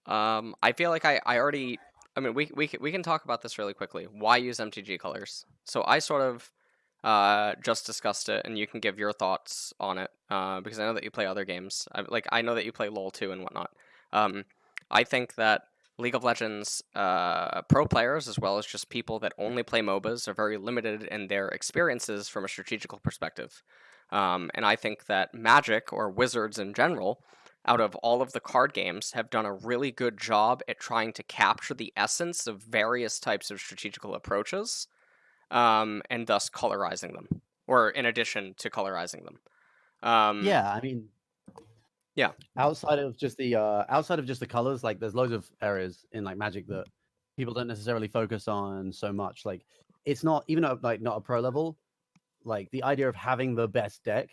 I feel like I already. I mean, we can talk about this really quickly. Why use MTG colors? So I sort of just discussed it, and you can give your thoughts on it because I know that you play other games. I know that you play LoL too and whatnot. Um, I think that League of Legends pro players, as well as just people that only play MOBAs, are very limited in their experiences from a strategical perspective. And I think that Magic, or Wizards in general, out of all of the card games, have done a really good job at trying to capture the essence of various types of strategical approaches, and thus colorizing them, or in addition to colorizing them. Yeah, I mean, Yeah. outside of just the colors, like there's loads of areas in like Magic that people don't necessarily focus on so much. Like it's not even like not a pro level. Like the idea of having the best deck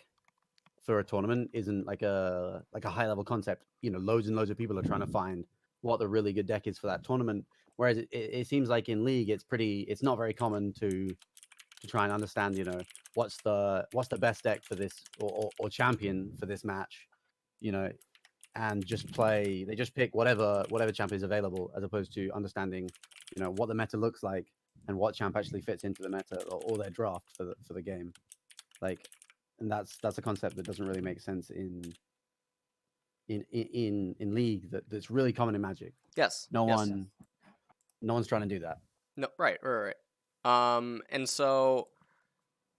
for a tournament isn't like a high level concept. Loads and loads of people are trying to find what the really good deck is for that tournament. Whereas it seems like in League, it's not very common to try and understand, what's the best deck for this or champion for this match, and they just pick whatever champion is available, as opposed to understanding, what the meta looks like and what champ actually fits into the meta or their draft for the game. Like, and that's a concept that doesn't really make sense in League, that's really common in Magic. Yes. No Yes. one's trying to do that. No. Right. And so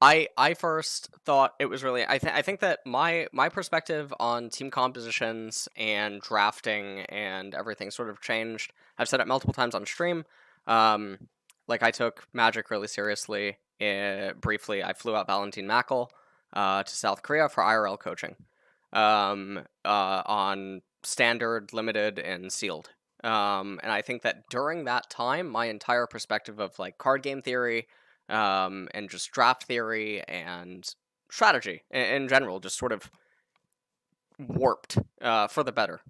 I first thought it was really I think that my perspective on team compositions and drafting and everything sort of changed. I've said it multiple times on stream. Um, like I took Magic really seriously. Briefly, I flew out Valentine Mackel to South Korea for IRL coaching on standard, limited, and sealed. And I think that during that time, my entire perspective of like card game theory, and just draft theory and strategy in general just sort of warped for the better.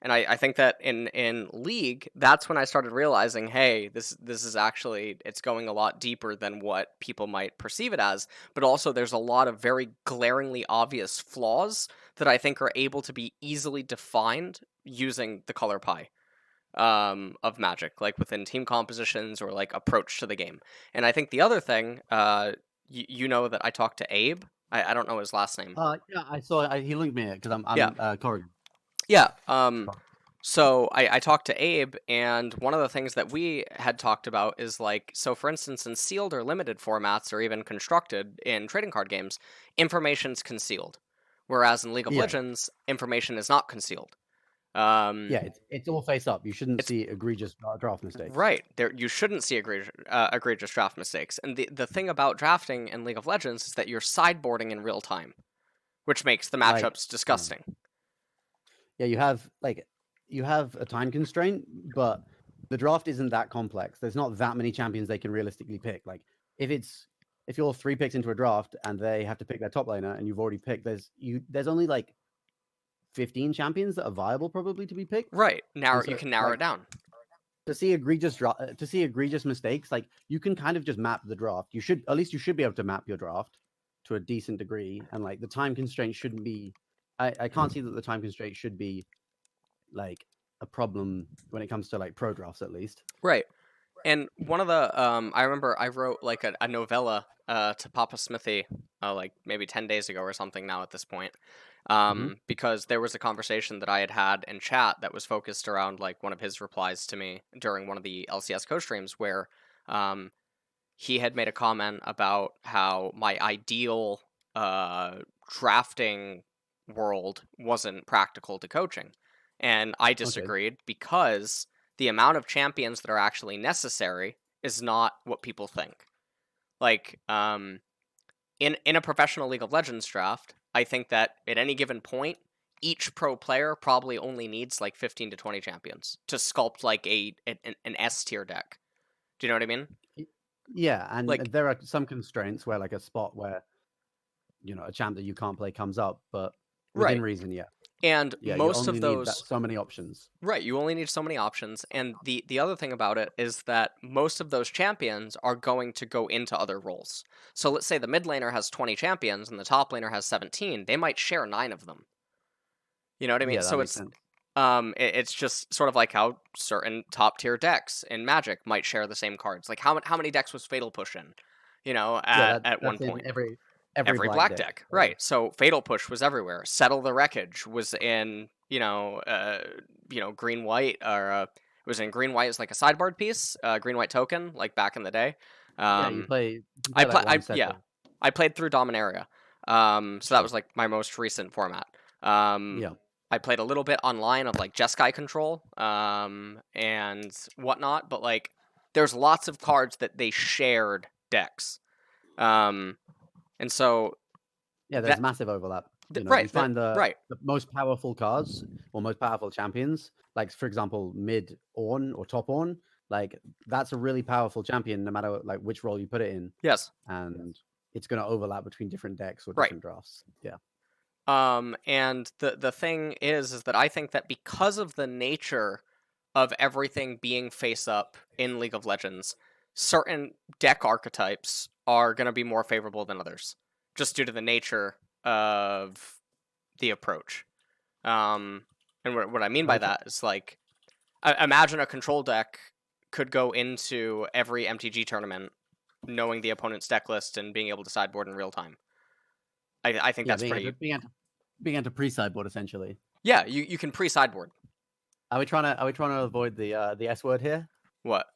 And I think that in League, that's when I started realizing, hey, this is actually, it's going a lot deeper than what people might perceive it as. But also, there's a lot of very glaringly obvious flaws that I think are able to be easily defined using the color pie of Magic, like within team compositions or like approach to the game. And I think the other thing, you know that I talked to Abe. I don't know his last name. Yeah, I saw. He linked me because I'm Yeah. Corrigan. Yeah. So I talked to Abe, and one of the things that we had talked about is like, so for instance, in sealed or limited formats, or even constructed in trading card games, information's concealed, whereas in League of Yeah. Legends, information is not concealed. Yeah, it's all face up. You shouldn't see egregious draft mistakes. Right. You shouldn't see egregious draft mistakes. And the thing about drafting in League of Legends is that you're sideboarding in real time, which makes the matchups disgusting. Yeah, you have a time constraint, but the draft isn't that complex. There's not that many champions they can realistically pick. Like if you're 3 picks into a draft and they have to pick their top laner and you've already picked, there's only like 15 champions that are viable probably to be picked. Right. You can narrow it down. To see egregious mistakes, like you can kind of just map the draft. You should be able to map your draft to a decent degree, and like the time constraint shouldn't be. I can't see that the time constraint should be like a problem when it comes to like pro drafts, at least. Right. And one of the I remember I wrote like a novella to Papa Smithy like maybe 10 days ago or something now at this point. Because there was a conversation that I had in chat that was focused around like one of his replies to me during one of the LCS co-streams, where he had made a comment about how my ideal drafting world wasn't practical to coaching. And I disagreed because the amount of champions that are actually necessary is not what people think. Like, in a professional League of Legends draft, I think that at any given point, each pro player probably only needs like 15 to 20 champions to sculpt like an S tier deck. Do you know what I mean? Yeah, and like, there are some constraints where like a spot where a champ that you can't play comes up, but within reason, yeah. And most of those, need so many options. Right, you only need so many options. And the other thing about it is that most of those champions are going to go into other roles. So let's say the mid laner has 20 champions and the top laner has 17. They might share 9 of them. You know what I mean? Yeah, so it's It's just sort of like how certain top tier decks in Magic might share the same cards. Like how many decks was Fatal Push in? You know, Yeah, at one that's in point. every Every black black deck. deck, right? So Fatal Push was everywhere. Settle the Wreckage was in green white, or it was in green white as like a sideboard piece, green white token, like back in the day. Yeah, Um, you can play like one set yeah, of I played through Dominaria. So that sure. was like my most recent format. Um, Yeah. I played a little bit online of like Jeskai control, and whatnot, but like there's lots of cards that they shared decks. Um, and so Yeah, there's that massive overlap. You right, find right, the most powerful cards or most powerful champions, like for example, mid Ornn or top Ornn, like that's a really powerful champion no matter like which role you put it in, yes, and it's going to overlap between different decks or right. different drafts. Yeah. And the thing is that I think that because of the nature of everything being face up in League of Legends, certain deck archetypes are going to be more favorable than others, just due to the nature of the approach. Um, and what I mean by Okay. that is like, imagine a control deck could go into every MTG tournament knowing the opponent's deck list and being able to sideboard in real time. I think Yeah, that's pretty. being able to pre-sideboard essentially. Yeah, you can pre sideboard. Are we trying to avoid the S word here? What?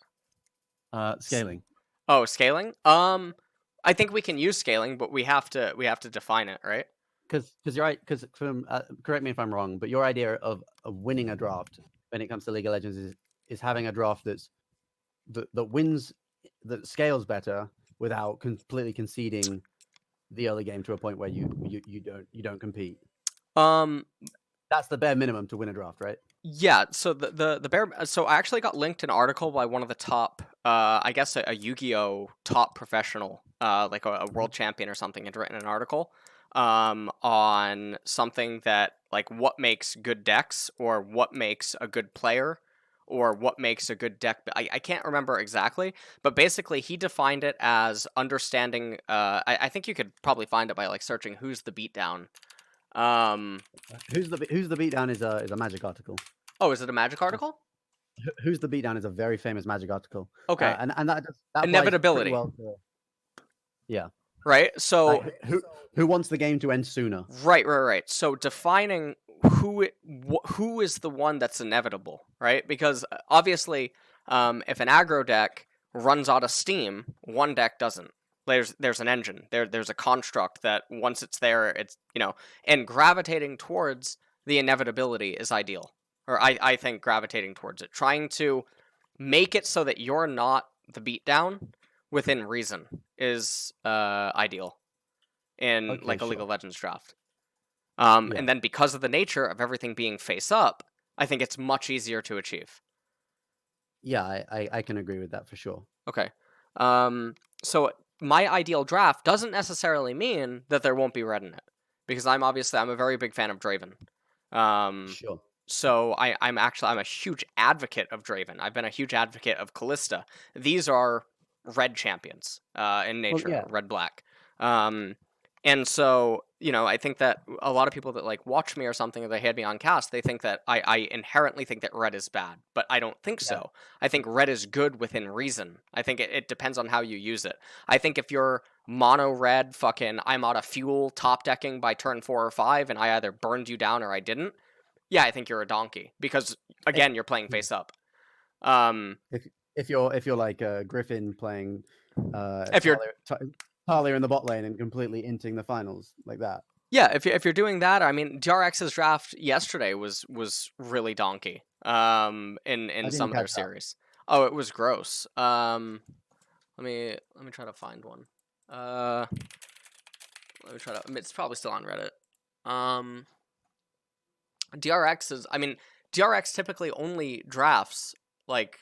Scaling. Oh, scaling. I think we can use scaling, but we have to define it, right? Because you're right. Because from correct me if I'm wrong, but your idea of winning a draft when it comes to League of Legends is having a draft that wins, that scales better without completely conceding the early game to a point where you don't compete. Um, That's the bare minimum to win a draft, right? yeah. So the bear. So I actually got linked an article by one of the top, I guess a Yu-Gi-Oh top professional, like a world champion or something, had written an article, on something that like what makes good decks or what makes a good player. Or what makes a good deck? I can't remember exactly, but basically he defined it as understanding. I think you could probably find it by like searching "who's the beatdown." Um, Who's the beatdown is a Magic article. oh, is it a Magic article? Who's the beatdown is a very famous Magic article, Okay, and that applies pretty inevitability, well to yeah. right? So Like who wants the game to end sooner? right. So defining who is the one that's inevitable, right? Because obviously, if an aggro deck runs out of steam, one deck doesn't. There's an engine. There's a construct that once it's there, it's and gravitating towards the inevitability is ideal. Or I think gravitating towards it. Trying to make it so that you're not the beatdown within reason is ideal in Okay, like a League sure. of Legends draft. Yeah, And then because of the nature of everything being face up, I think it's much easier to achieve. yeah, I can agree with that for sure. Okay. So my ideal draft doesn't necessarily mean that there won't be red in it, because I'm a very big fan of Draven. Um, Sure. so I'm a huge advocate of Draven. I've been a huge advocate of Callista. These are red champions in Well, nature, yeah, red black. Um, and so I think that a lot of people that like watch me or something, or they had me on cast, they think that I inherently think that red is bad, but I don't think yeah. so. I think red is good within reason. I think it depends on how you use it. I think if you're mono red, fucking I'm out of fuel, top decking by turn 4 or 5, and I either burned you down or I didn't, yeah, I think you're a donkey because If, again, you're playing face up. Um, if you're like Griffin playing if you're Talia in the bot lane and completely inting the finals like that. Yeah, if you're doing that, I mean, DRX's draft yesterday was really donkey. In I didn't some of their catch that. series. Oh, it was gross. Let me try to find one. Let me try to. It's probably still on Reddit. Um, DRX typically only drafts like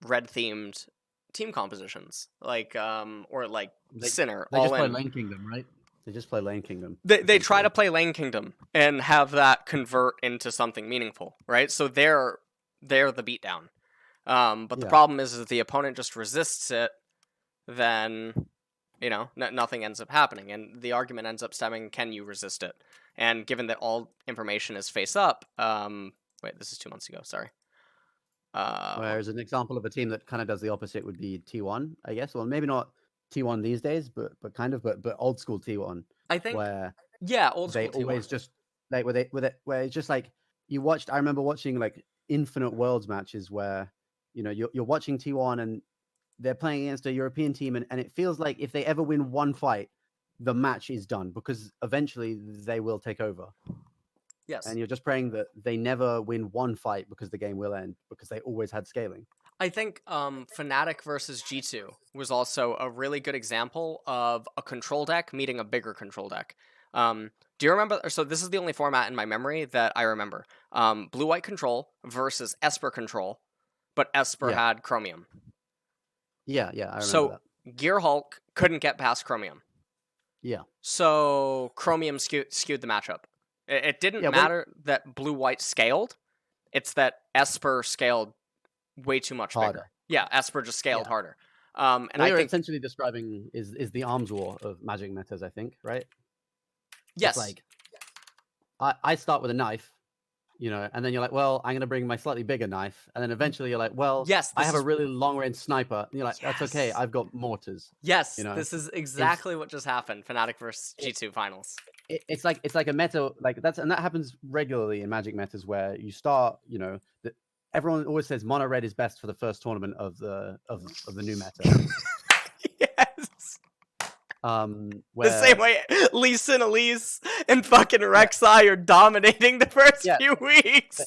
red themed team compositions, like or like Sinner They all just play in. Lane Kingdom, right? They just play Lane Kingdom. They try to play Lane Kingdom and have that convert into something meaningful, right? So they're the beatdown. But the Yeah. problem is if the opponent just resists it, then nothing ends up happening, and the argument ends up stemming: can you resist it? And given that all information is face up, Wait, this is 2 months ago. Sorry. Whereas an example of a team that kind of does the opposite would be T1, I guess. Well, maybe not T1 these days, but kind of, but old school T1, I think, where yeah, old they school T1. always just like where it's just like you watched. I remember watching like Infinite Worlds matches where you're watching T1 and they're playing against a European team, and it feels like if they ever win one fight, the match is done because eventually they will take over. Yes. And you're just praying that they never win one fight because the game will end because they always had scaling. I think Fnatic versus G2 was also a really good example of a control deck meeting a bigger control deck. Do you remember? So this is the only format in my memory that I remember. Blue-white control versus Esper control, but Esper had Chromium. Yeah, I remember so that. Gear Hulk couldn't get past Chromium. Yeah. So Chromium skewed the matchup. It didn't matter that blue-white scaled. It's that Esper scaled way too much harder. bigger. Yeah, Esper just scaled harder. And what you're essentially describing is the arms war of Magic metas, I think, right? Yes. It's like I start with a knife, and then you're like, well, I'm gonna bring my slightly bigger knife, and then eventually you're like, well, yes, I have a really long range sniper, and you're like, yes. That's okay, I've got mortars. Yes, this is exactly what just happened. Fnatic versus G2 finals. It's like a meta, like that happens regularly in Magic metas where you start, everyone always says mono red is best for the first tournament of the new meta. Yes. Where the same way Lee Sin, Elise, and fucking Rek'Sai are dominating the first few weeks.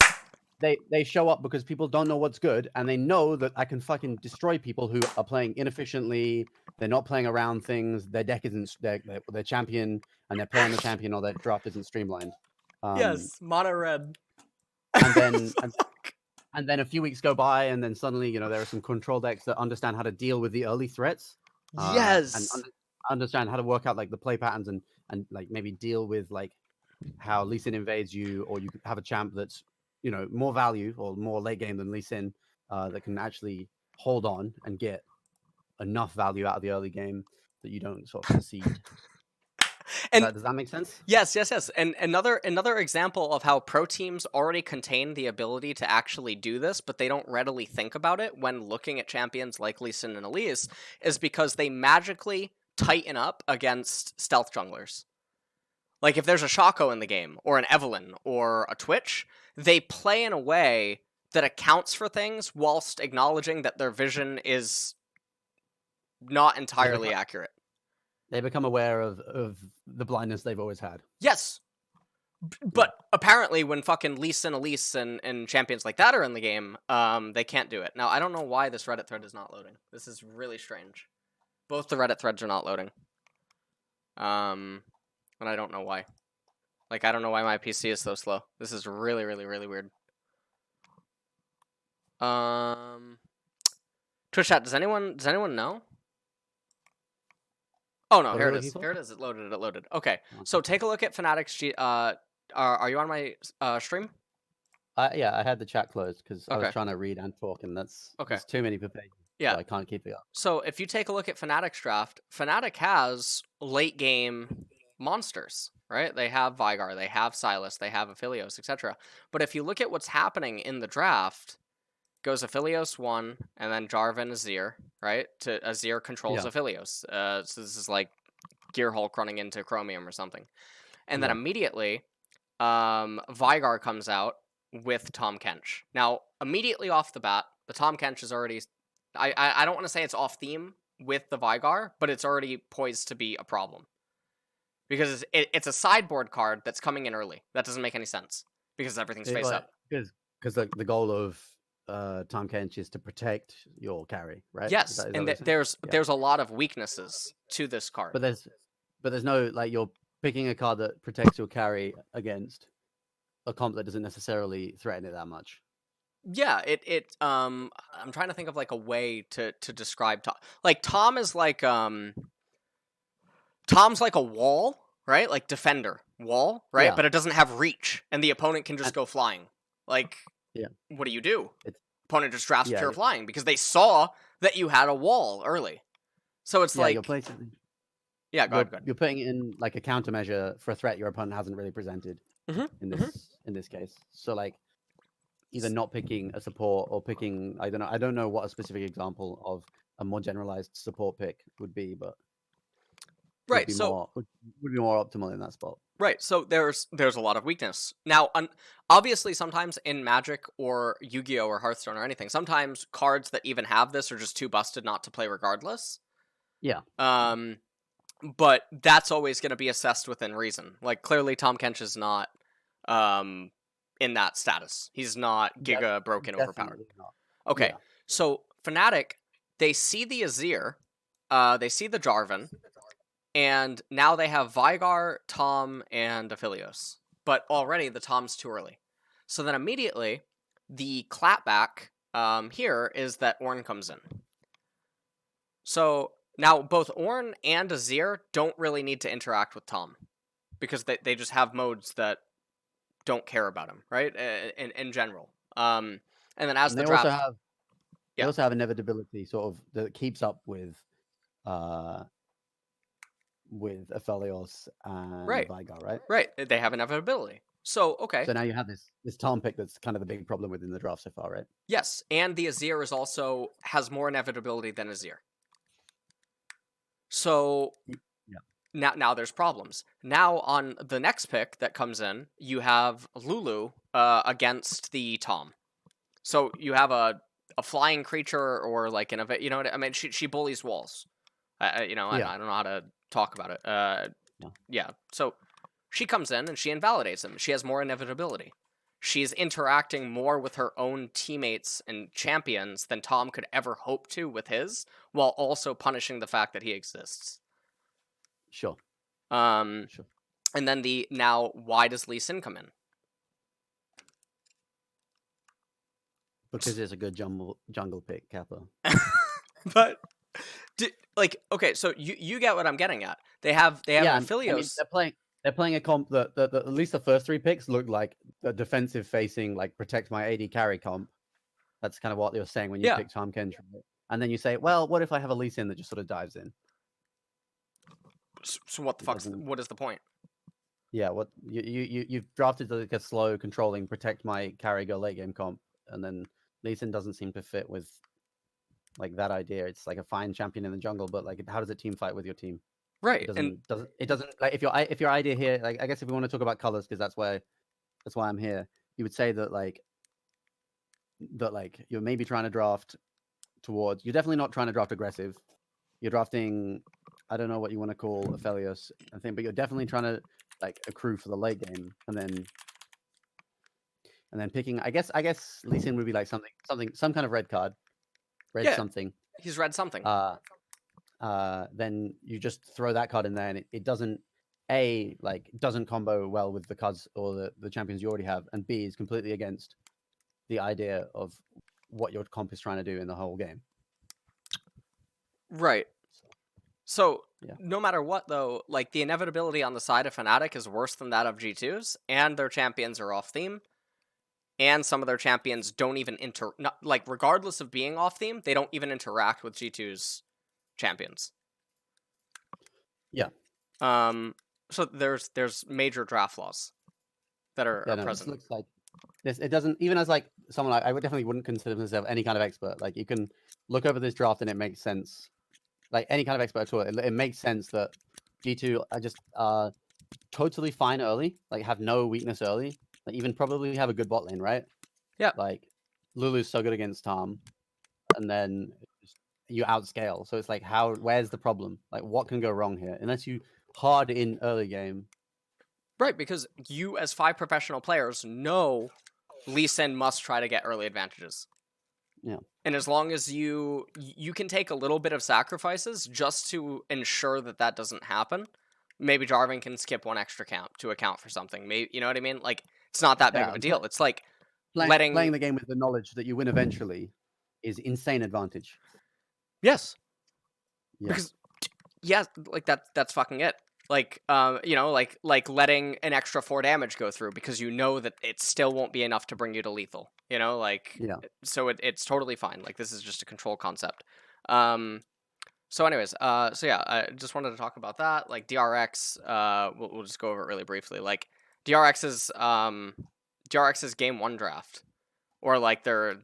They show up because people don't know what's good, and they know that I can fucking destroy people who are playing inefficiently. They're not playing around things. Their deck isn't their champion, and they're playing the champion, or their draft isn't streamlined. Yes, mono red. And then and then a few weeks go by, and then suddenly there are some control decks that understand how to deal with the early threats. Yes. And understand how to work out like the play patterns and like maybe deal with like how Lee Sin invades you, or you have a champ that's more value or more late game than Lee Sin that can actually hold on and get enough value out of the early game that you don't sort of concede. And does that make sense? Yes. And another example of how pro teams already contain the ability to actually do this, but they don't readily think about it when looking at champions like Lee Sin and Elise, is because they magically tighten up against stealth junglers. Like if there's a Shaco in the game, or an Evelynn, or a Twitch, they play in a way that accounts for things whilst acknowledging that their vision is not entirely accurate. They become aware of the blindness they've always had. Yes. But apparently when fucking Lee Sin, Elise, and champions like that are in the game, they can't do it. Now, I don't know why this Reddit thread is not loading. This is really strange. Both the Reddit threads are not loading. And I don't know why. Like, I don't know why my PC is so slow. This is really, really, really weird. Twitch chat, does anyone know? Oh no, here it is. Here it is. It loaded. Okay. So take a look at Fnatic's are you on my stream? Yeah, I had the chat closed because I was trying to read and talk, and that's too many per page. Yeah, so I can't keep it up. So if you take a look at Fnatic's draft, Fnatic has late game monsters, right? They have Veigar, they have Sylas, they have Aphelios, etc. But if you look at what's happening in the draft, goes Aphelios 1, and then Jarvan Azir, right? Azir controls Aphelios. So this is like Gear Hulk running into Chromium or something. And then immediately, Veigar comes out with Tahm Kench. Now, immediately off the bat, the Tahm Kench is already... I don't want to say it's off theme with the Veigar, but it's already poised to be a problem. Because it's a sideboard card that's coming in early. That doesn't make any sense. Because everything's face up. Because the goal of Tahm Kench is to protect your carry, right? Yes, and there's a lot of weaknesses to this card. But there's no, like, you're picking a card that protects your carry against a comp that doesn't necessarily threaten it that much. Yeah, I'm trying to think of like a way to describe Tahm. Like Tahm is like Tom's like a wall, right? Like defender wall, right? Yeah. But it doesn't have reach, and the opponent can just go flying. Like, what do? Opponent just drafts pure flying because they saw that you had a wall early. So it's like you're placing. Yeah, go ahead. You're putting in like a countermeasure for a threat your opponent hasn't really presented in this case. So like, either not picking a support or picking, I don't know what a specific example of a more generalized support pick would be, but would Right. be So more would be more optimal in that spot. right. So there's a lot of weakness. Now, obviously, sometimes in Magic or Yu-Gi-Oh or Hearthstone or anything, sometimes cards that even have this are just too busted not to play regardless. Yeah. Um, but that's always going to be assessed within reason. Like clearly, Tom Kench is not um in that status. He's not giga broken overpowered. Definitely not. Okay, Yeah. so Fnatic, they see the Azir, they see the Jarvan, and now they have Vigar, Tom, and Aphelios. But already the Tom's too early. So then immediately, the clapback here is that Ornn comes in. So now both Ornn and Azir don't really need to interact with Tom because they just have modes that don't care about him, right? In general. And then as And the draft, they yeah, also have inevitability sort of that keeps up with Aphelios and right, Vigar, right? right, they have inevitability. So okay, So now you have this Tom pick that's kind of the big problem within the draft so far, right? yes, and the Azir is also has more inevitability than Azir. So Yeah. now there's problems. Now on the next pick that comes in, you have Lulu against the Tom. So you have a flying creature or like an event. You know what I mean? She bullies walls. You know, Yeah. I don't know how to talk about it. Yeah. Yeah. So she comes in and she invalidates him. She has more inevitability. She's interacting more with her own teammates and champions than Tom could ever hope to with his, while also punishing the fact that he exists. Sure. Um, Sure. and then now, why does Lee Sin come in? Because it's a good jungle pick, Kappa. But like, okay, so you get what I'm getting at. They have Yeah, I mean, Aphelios. they're playing a comp that at least the first 3 picks looked like the defensive facing, like protect my AD carry comp. That's kind of what they were saying when you Yeah. pick Tom Kench. And then you say, well, what if I have a Lee Sin that just sort of dives in? So what the fuck? What is the point? Yeah, what you've drafted like a slow, controlling, protect my carry, go late game comp, and then Lee Sin doesn't seem to fit with like that idea. It's like a fine champion in the jungle, but like how does it team fight with your team? Right. It doesn't like if your idea here, like I guess if we want to talk about colors because that's why I'm here. You would say that like you're maybe trying to draft towards. You're definitely not trying to draft aggressive. You're drafting. I don't know what you want to call Aphelios, I think, but you're definitely trying to like accrue for the late game, and then picking. I guess Lee Sin would be like some kind of red card, Yeah, something. he's read something. Then you just throw that card in there, and it doesn't doesn't combo well with the cards or the champions you already have, and B is completely against the idea of what your comp is trying to do in the whole game. Right. So yeah. No matter what, though, like the inevitability on the side of Fnatic is worse than that of G2's, and their champions are off theme, and some of their champions don't even regardless of being off theme, they don't even interact with G2's champions. Yeah. So there's major draft flaws that are present. This looks like this. It doesn't even as like someone I would definitely wouldn't consider myself any kind of expert. Like you can look over this draft and it makes sense. Like any kind of expert at all, it makes sense that G2 are just totally fine early. Like have no weakness early. Like even probably have a good bot lane, right? Yeah. Like Lulu's so good against Tom, and then you outscale. So it's like where's the problem? Like what can go wrong here? Unless you hard in early game. Right, because you as 5 professional players know Lee Sin must try to get early advantages. Yeah. And as long as you can take a little bit of sacrifices just to ensure that doesn't happen. Maybe Jarvan can skip one extra count to account for something. Maybe, you know what I mean? Like it's not that big of a deal. It's like playing the game with the knowledge that you win eventually is insane advantage. Yes. Yeah. Because like that's fucking it. Like you know, like letting an extra 4 damage go through because you know that it still won't be enough to bring you to lethal. You know, like so it's totally fine. Like this is just a control concept. So anyways, so yeah, I just wanted to talk about that. Like DRX, we'll just go over it really briefly. Like DRX's game 1 draft or like their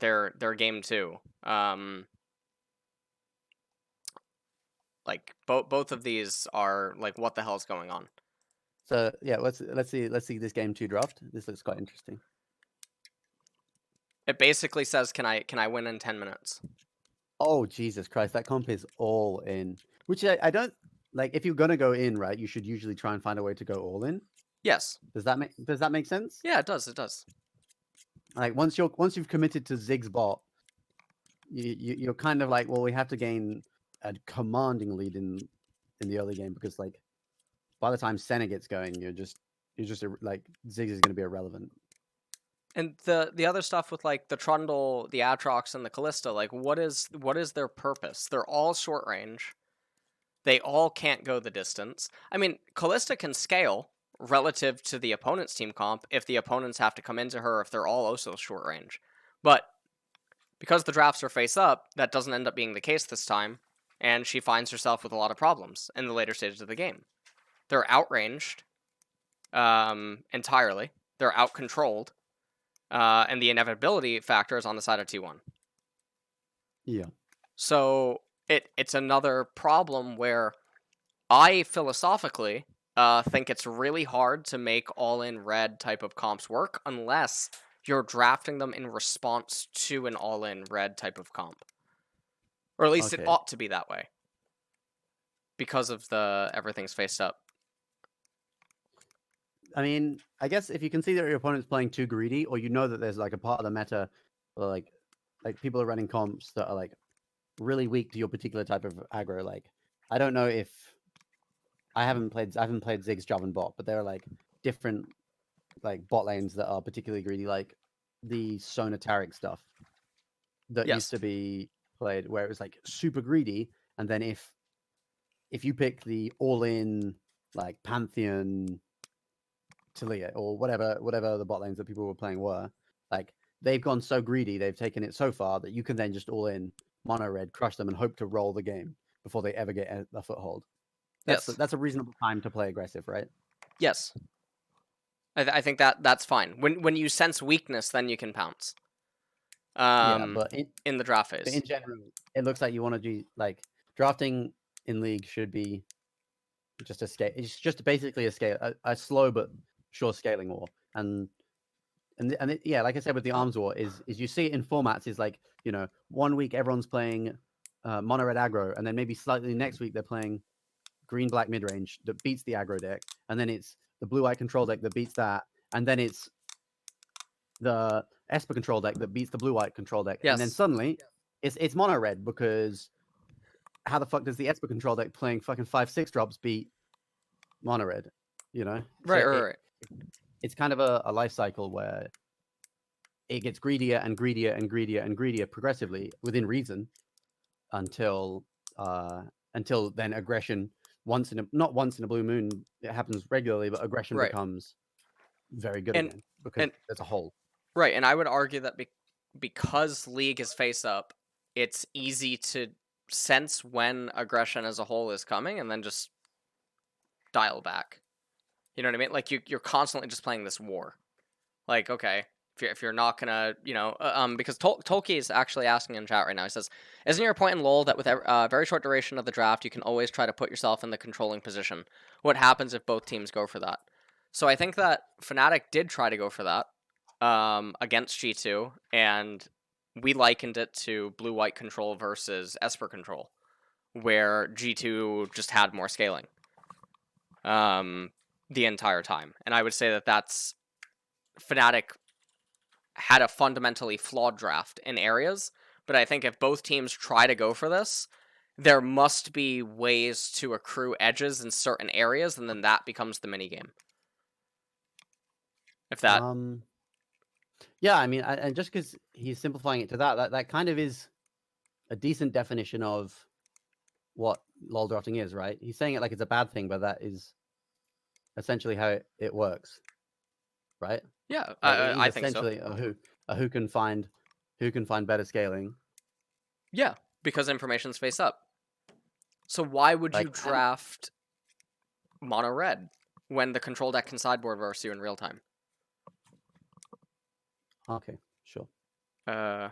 game 2. Like both of these are like, what the hell's going on? So yeah, let's see this game 2 draft. This looks quite interesting. It basically says, can I win in 10 minutes? Oh Jesus Christ, that comp is all in. Which I don't like. If you're gonna go in, right, you should usually try and find a way to go all in. Yes. Does that make sense? Yeah, it does. It does. Like once you've committed to Zig's bot, you're kind of like, well, we have to gain a commanding lead in the early game, because like by the time Senna gets going, you're just like Ziggs is going to be irrelevant. And the other stuff with like the Trundle, the Atrox, and the Callista, like what is their purpose? They're all short range. They all can't go the distance. I mean, Callista can scale relative to the opponent's team comp if the opponents have to come into her, if they're all also short range. But because the drafts are face up, that doesn't end up being the case this time, and she finds herself with a lot of problems in the later stages of the game. They're outranged entirely. They're out-controlled. And the inevitability factor is on the side of T1. Yeah. So it's another problem where I philosophically think it's really hard to make all-in red type of comps work unless you're drafting them in response to an all-in red type of comp. Or at least it ought to be that way. Because of the everything's faced up. I mean, I guess if you can see that your opponent's playing too greedy, or you know that there's like a part of the meta where like people are running comps that are like really weak to your particular type of aggro. Like, I don't know if I haven't played Ziggs Javan bot, but there are like different like bot lanes that are particularly greedy, like the Sona Taric stuff that used to be played where it was like super greedy, and then if you pick the all-in like Pantheon Talia or whatever the bot lanes that people were playing were, like they've gone so greedy, they've taken it so far that you can then just all in mono red, crush them, and hope to roll the game before they ever get a foothold. That's a reasonable time to play aggressive, right? Yes. I think that's fine. When you sense weakness, then you can pounce. Yeah, but in the draft phase. But in general, it looks like you want to do like drafting in League should be just a scale. It's just basically a slow but sure scaling war. And yeah, like I said with the arms war, is you see it in formats is like, you know, 1 week everyone's playing mono red aggro, and then maybe slightly next week they're playing green black mid range that beats the aggro deck, and then it's the blue white control deck that beats that, and then it's the Esper control deck that beats the blue white control deck, and then suddenly it's mono red, because how the fuck does the Esper control deck playing fucking 5/6 drops beat mono red? You know, right. It's kind of a life cycle where it gets greedier and greedier and greedier and greedier progressively within reason until then aggression not once in a blue moon, it happens regularly, but aggression becomes very good again because there's a hole. Right, and I would argue that because League is face up, it's easy to sense when aggression as a whole is coming and then just dial back. You know what I mean? Like you're constantly just playing this war. Like, okay, if you're not gonna, you know, because Tolkien is actually asking in chat right now. He says, "Isn't your point in LoL that with a very short duration of the draft, you can always try to put yourself in the controlling position? What happens if both teams go for that?" So I think that Fnatic did try to go for that against G2, and we likened it to blue-white control versus Esper control, where G2 just had more scaling the entire time. And I would say that that's Fnatic had a fundamentally flawed draft in areas, but I think if both teams try to go for this, there must be ways to accrue edges in certain areas, and then that becomes the minigame. If that... Yeah, I mean, and just because he's simplifying it to that kind of is a decent definition of what LoL drafting is, right? He's saying it like it's a bad thing, but that is essentially how it works, right? Yeah, like I think so. Essentially, who can find better scaling. Yeah, because information's face up. So why would you draft mono red when the control deck can sideboard versus you in real time? Okay, sure. Um,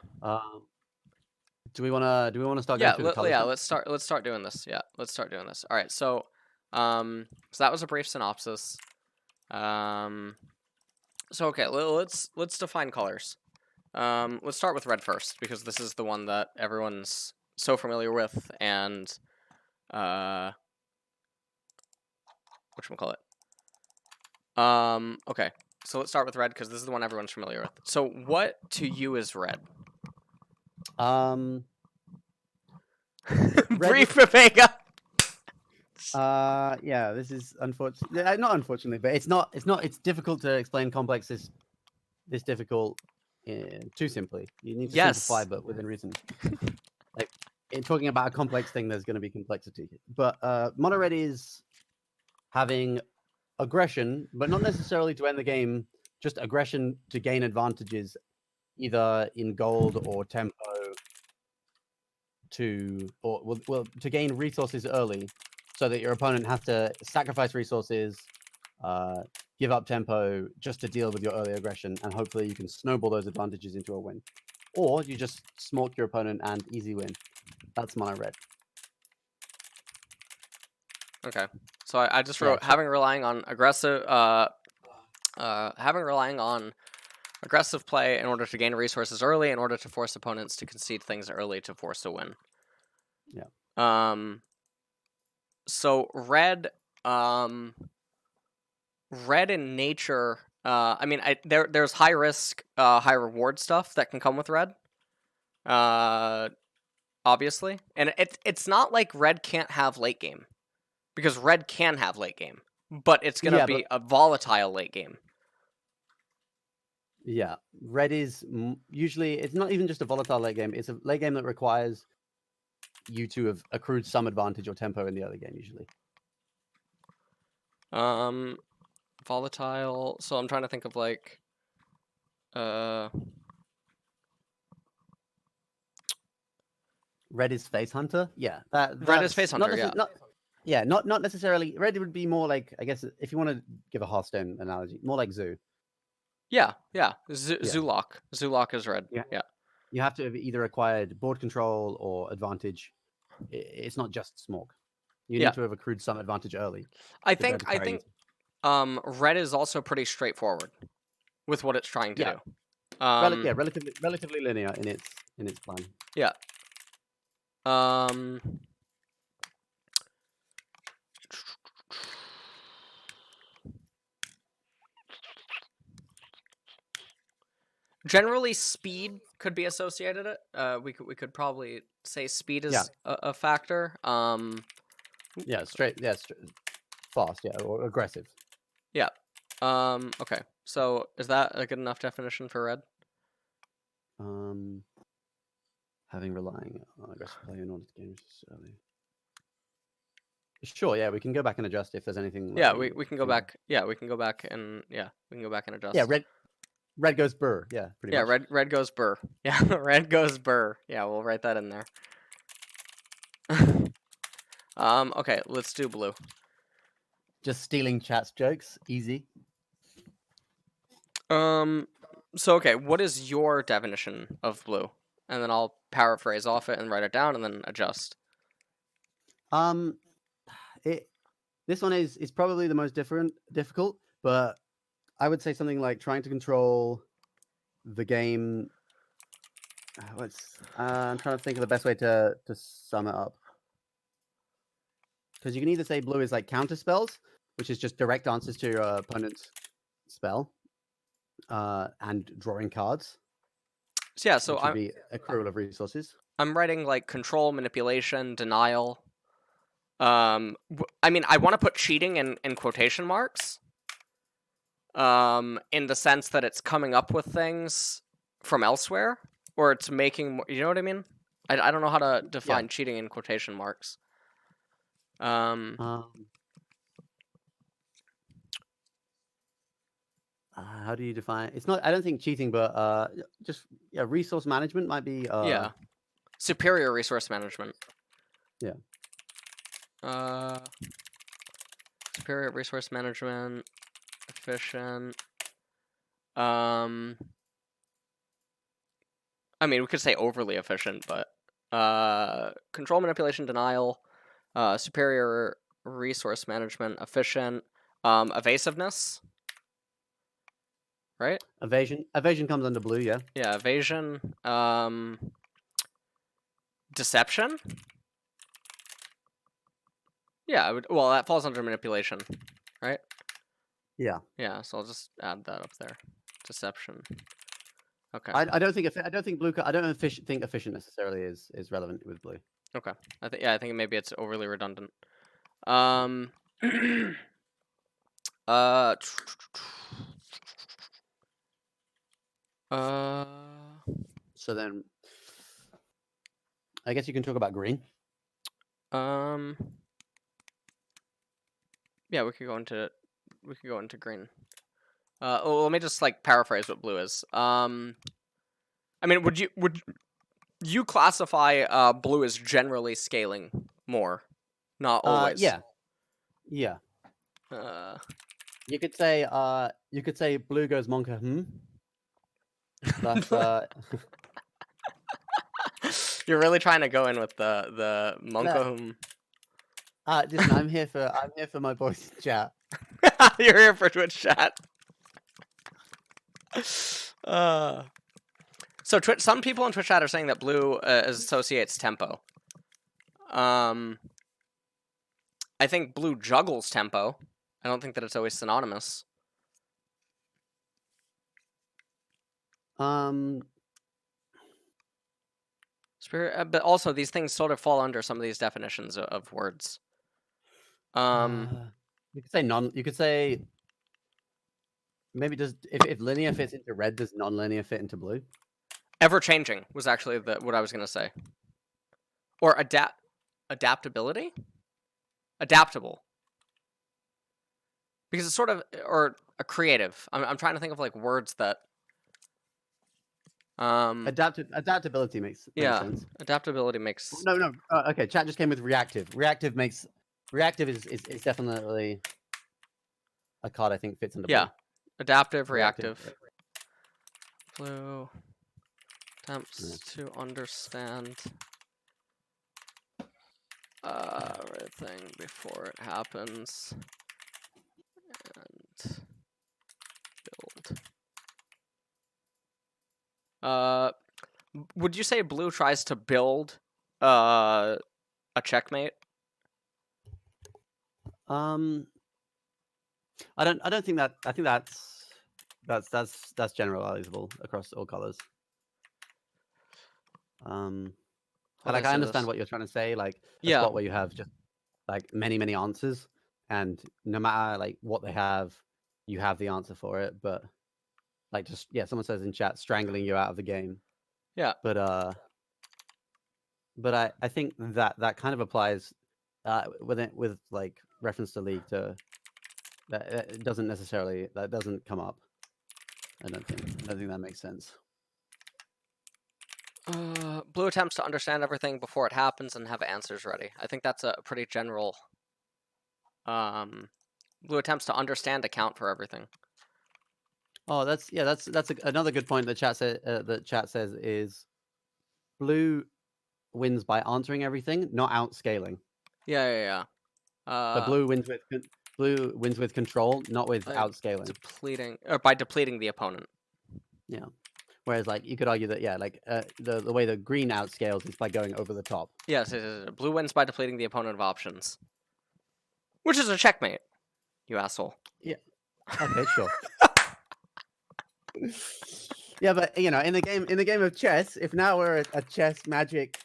do we wanna start going through the colors yeah. then? Let's start doing this. Yeah, let's start doing this. All right. So that was a brief synopsis. So okay, let's define colors. Let's start with red first because this is the one that everyone's so familiar with, and whatchamacallit. Okay. So let's start with red because this is the one everyone's familiar with. So what to you is red? Red Brief Vega. Yeah, this is unfortunate. Not unfortunately, but it's not. It's difficult to explain complex this difficult too simply. You need to simplify, Yes. but within reason. Like in talking about a complex thing, there's going to be complexity. But mono red is having aggression, but not necessarily to end the game. Just aggression to gain advantages, either in gold or tempo, to gain resources early, so that your opponent has to sacrifice resources, give up tempo just to deal with your early aggression, and hopefully you can snowball those advantages into a win. Or you just smoke your opponent and easy win. That's mono red. Okay. So I just Yeah, wrote having relying on aggressive play in order to gain resources early in order to force opponents to concede things early to force a win. Yeah. So red in nature, I mean there's high risk, high reward stuff that can come with red. Obviously. And it's not like red can't have late game. Because red can have late game. But it's gonna be a volatile late game. Yeah, red is usually, it's not even just a volatile late game. It's a late game that requires you to have accrued some advantage or tempo in the early game usually. Volatile. So I'm trying to think of like, Red is Face Hunter. Yeah, red is Face Hunter. Not necessarily. Red would be more like, I guess, if you want to give a Hearthstone analogy, more like Zoo. Yeah. Zulok. Zulok is red. Yeah. Yeah. You have to have either acquired board control or advantage. It's not just smoke. You need to have accrued some advantage early. I think red is also pretty straightforward with what it's trying to do. Relatively linear in its plan. Yeah. Generally, speed could be associated. We could probably say speed is a factor. Fast, or aggressive. Yeah. Okay. So is that a good enough definition for red? Having relying on aggressive play in order to gain early. Sure, yeah, we can go back and adjust if there's anything. Yeah, we can go back. Yeah, we can go back and adjust. Yeah, red goes burr. Yeah, pretty much. Yeah, red goes burr. Yeah, red goes burr. Yeah, we'll write that in there. Okay, let's do blue. Just stealing chat's jokes, easy. So okay, what is your definition of blue? And then I'll paraphrase off it and write it down and then adjust. This one is probably the most difficult, but I would say something like trying to control the game. I'm trying to think of the best way to sum it up. Because you can either say blue is like counter spells, which is just direct answers to your opponent's spell, and drawing cards. So yeah, so I'm be accrual of resources. I'm writing like control, manipulation, denial. I mean, I want to put cheating in quotation marks. In the sense that it's coming up with things from elsewhere, or it's making. You know what I mean? I don't know how to define cheating in quotation marks. How do you define it? It's not, I don't think cheating, but just resource management might be superior resource management. Yeah. Superior resource management, efficient. I mean, we could say overly efficient, but control, manipulation, denial, superior resource management, efficient, evasiveness, right? Evasion comes under blue, yeah. Yeah, evasion, deception. Yeah, well, that falls under manipulation, right? Yeah. Yeah, so I'll just add that up there. Deception. Okay. I don't think I don't think blue. I don't think efficient necessarily is relevant with blue. Okay. I think maybe it's overly redundant. uh uh So then, I guess you can talk about green. Yeah, we could go into green. Let me just like paraphrase what blue is. I mean, would you classify blue as generally scaling more? Not always. Yeah. Uh, You could say blue goes monka. That's You're really trying to go in with the monka. Listen, I'm here for my boys in chat. You're here for Twitch chat. So some people in Twitch chat are saying that blue associates tempo. I think blue juggles tempo. I don't think that it's always synonymous. Spirit, but also these things sort of fall under some of these definitions of words. You could say You could say maybe does if linear fits into red, does non-linear fit into blue? Ever changing was actually what I was gonna say. Or adaptability, adaptable, because it's sort of or a creative. I'm trying to think of like words that. Adaptability makes sense. Adaptability makes no. Okay, chat just came with reactive. Reactive is definitely a card I think fits into blue. Adaptive, reactive. Blue attempts to understand everything before it happens and build. Would you say blue tries to build a checkmate? I don't think that. I think that's generalizable across all colors. Like I understand what you're trying to say. Like a spot where you have just like many answers, and no matter like what they have, you have the answer for it. But like just someone says in chat, strangling you out of the game. Yeah. But I think that kind of applies with like reference to League to that it doesn't necessarily that doesn't come up. I don't think that makes sense. Blue attempts to understand everything before it happens and have answers ready. I think that's a pretty general. Blue attempts to understand account for everything. Oh, that's another good point that chat says is blue wins by answering everything, not outscaling. Yeah. But blue wins with control, not with outscaling. By depleting the opponent. Yeah. Whereas, like, you could argue that, the way that green outscales is by going over the top. Yes, blue wins by depleting the opponent of options, which is a checkmate. You asshole. Yeah. Okay, sure. Yeah, but in the game of chess, if now we're a chess magic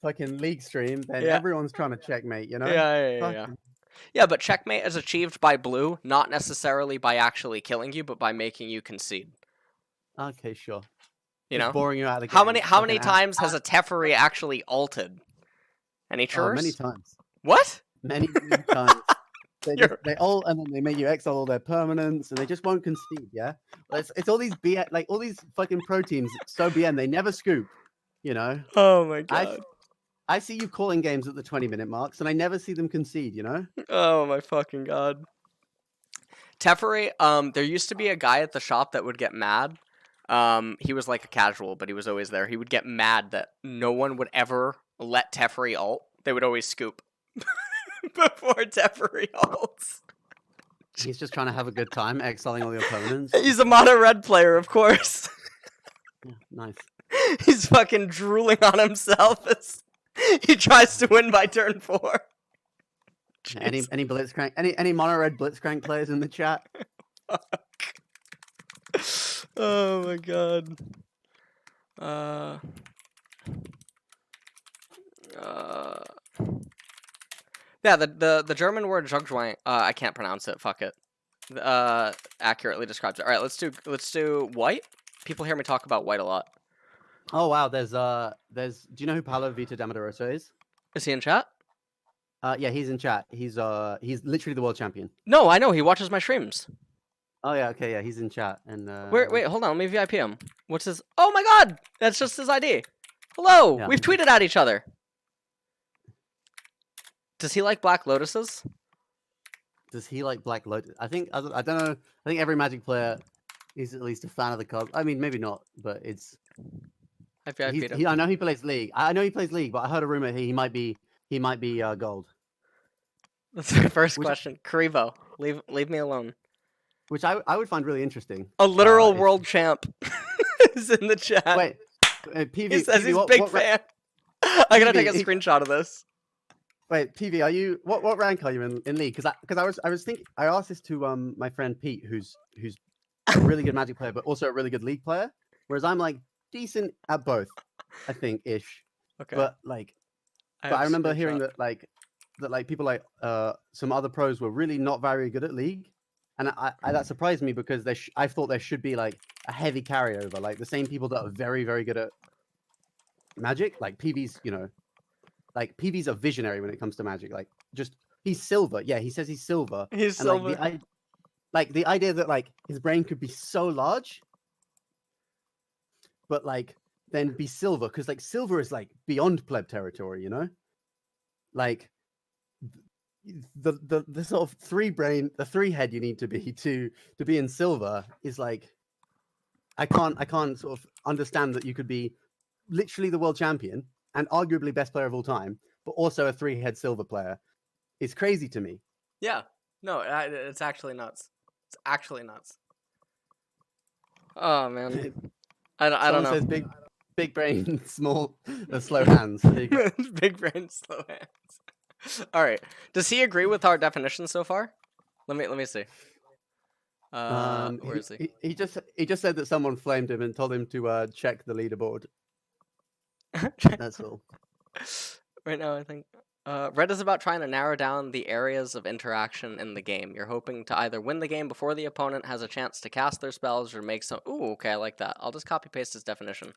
fucking league stream, then everyone's trying to checkmate. Yeah, but checkmate is achieved by blue, not necessarily by actually killing you, but by making you concede. Okay, sure. Just boring you out of the game. How many times has a Teferi actually ulted? Any chures? Many times. What? Many times. They ult and then they make you exile all their permanents, and they just won't concede. Yeah, it's all these BN, like all these fucking pro teams. So BN, they never scoop. Oh my god. I see you calling games at the 20-minute marks, and I never see them concede. Oh my fucking god. Teferi, there used to be a guy at the shop that would get mad He was like a casual, but he was always there. He would get mad that no one would ever let Teferi ult. They would always scoop before Teferi ults. He's just trying to have a good time, exiling all the opponents. He's a mono red player, of course. Yeah, nice. He's fucking drooling on himself as he tries to win by turn 4. Any Blitzcrank? Any mono red Blitzcrank players in the chat? Fuck. Oh my god. Yeah, the German word Zugzwang, I can't pronounce it. Fuck it. Accurately describes it. All right, let's do white. People hear me talk about white a lot. Oh wow, there's do you know who Paulo Vita Damarosa is? Is he in chat? Yeah, he's in chat. He's literally the world champion. No, I know. He watches my streams. Oh yeah, okay, yeah, he's in chat. And wait, hold on. Let me VIP him. What's his? Oh my god, that's just his ID. Hello, yeah. We've tweeted at each other. Does he like Black Lotuses? Does he like Black Lotus? I don't know. I think every Magic player is at least a fan of the card. I mean, maybe not, but it's. I VIP'd him. I know he plays League. I know he plays League, but I heard a rumor he might be gold. That's my first question. Karibo, leave me alone. Which I would find really interesting. A literal world champ is in the chat. Wait, PV. He says PV, he's a big fan. I gotta take a screenshot of this. Wait, PV, are you what rank are you in League? Because I was thinking, I asked this to my friend Pete, who's a really good Magic player, but also a really good League player. Whereas I'm like decent at both, I think ish. Okay. But I remember hearing that people like some other pros were really not very good at League, and that surprised me because I thought there should be like a heavy carryover, like the same people that are very very good at Magic, like PV's, like PV's a visionary when it comes to Magic. Like he's silver. Yeah, he says he's silver. He's silver. Like the idea that like his brain could be so large, but like then be silver, because like silver is like beyond pleb territory, like the sort of the 3 head you need to be in silver is like I can't sort of understand that you could be literally the world champion and arguably best player of all time, but also a 3-head silver player. It's crazy to me. Yeah, no, it's actually nuts. It's actually nuts. Oh man, I don't know. Says big brain, slow hands. Big brain, slow hands. All right. Does he agree with our definition so far? Let me see. Where is he? He just said that someone flamed him and told him to check the leaderboard. That's all. Right now, I think Red is about trying to narrow down the areas of interaction in the game. You're hoping to either win the game before the opponent has a chance to cast their spells or make some. Ooh, okay, I like that. I'll just copy paste his definition,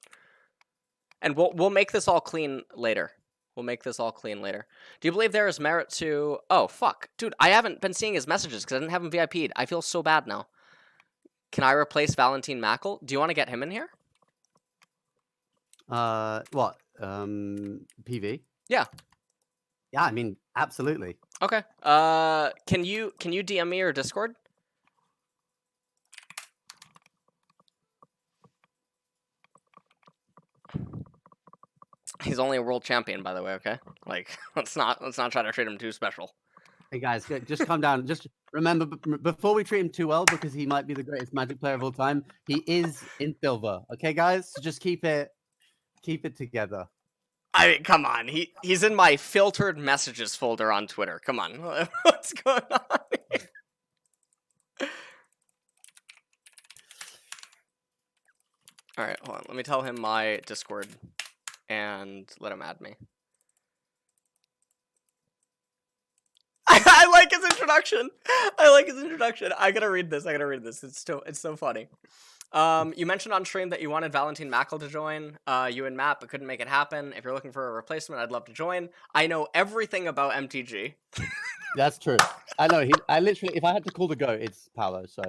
and we'll make this all clean later. Do you believe there is merit to? Oh fuck, dude, I haven't been seeing his messages because I didn't have him VIP'd. I feel so bad now. Can I replace Valentin Mackel? Do you want to get him in here? What? PV? Yeah. Yeah, I mean, absolutely. Okay. Can you DM me or Discord? He's only a world champion, by the way. Okay. Like, let's not try to treat him too special. Hey guys, just calm down. Just remember, before we treat him too well, because he might be the greatest Magic player of all time, he is in silver. Okay, guys, so just keep it together. I mean, come on. He's in my filtered messages folder on Twitter. Come on. What's going on here? All right, hold on. Let me tell him my Discord and let him add me. I like his introduction. I gotta read this. It's so funny. You mentioned on stream that you wanted Valentin Mackel to join, you and Matt, but couldn't make it happen. If you're looking for a replacement, I'd love to join. I know everything about MTG. That's true. I know. I literally, if I had to call the GOAT, it's Paulo. So,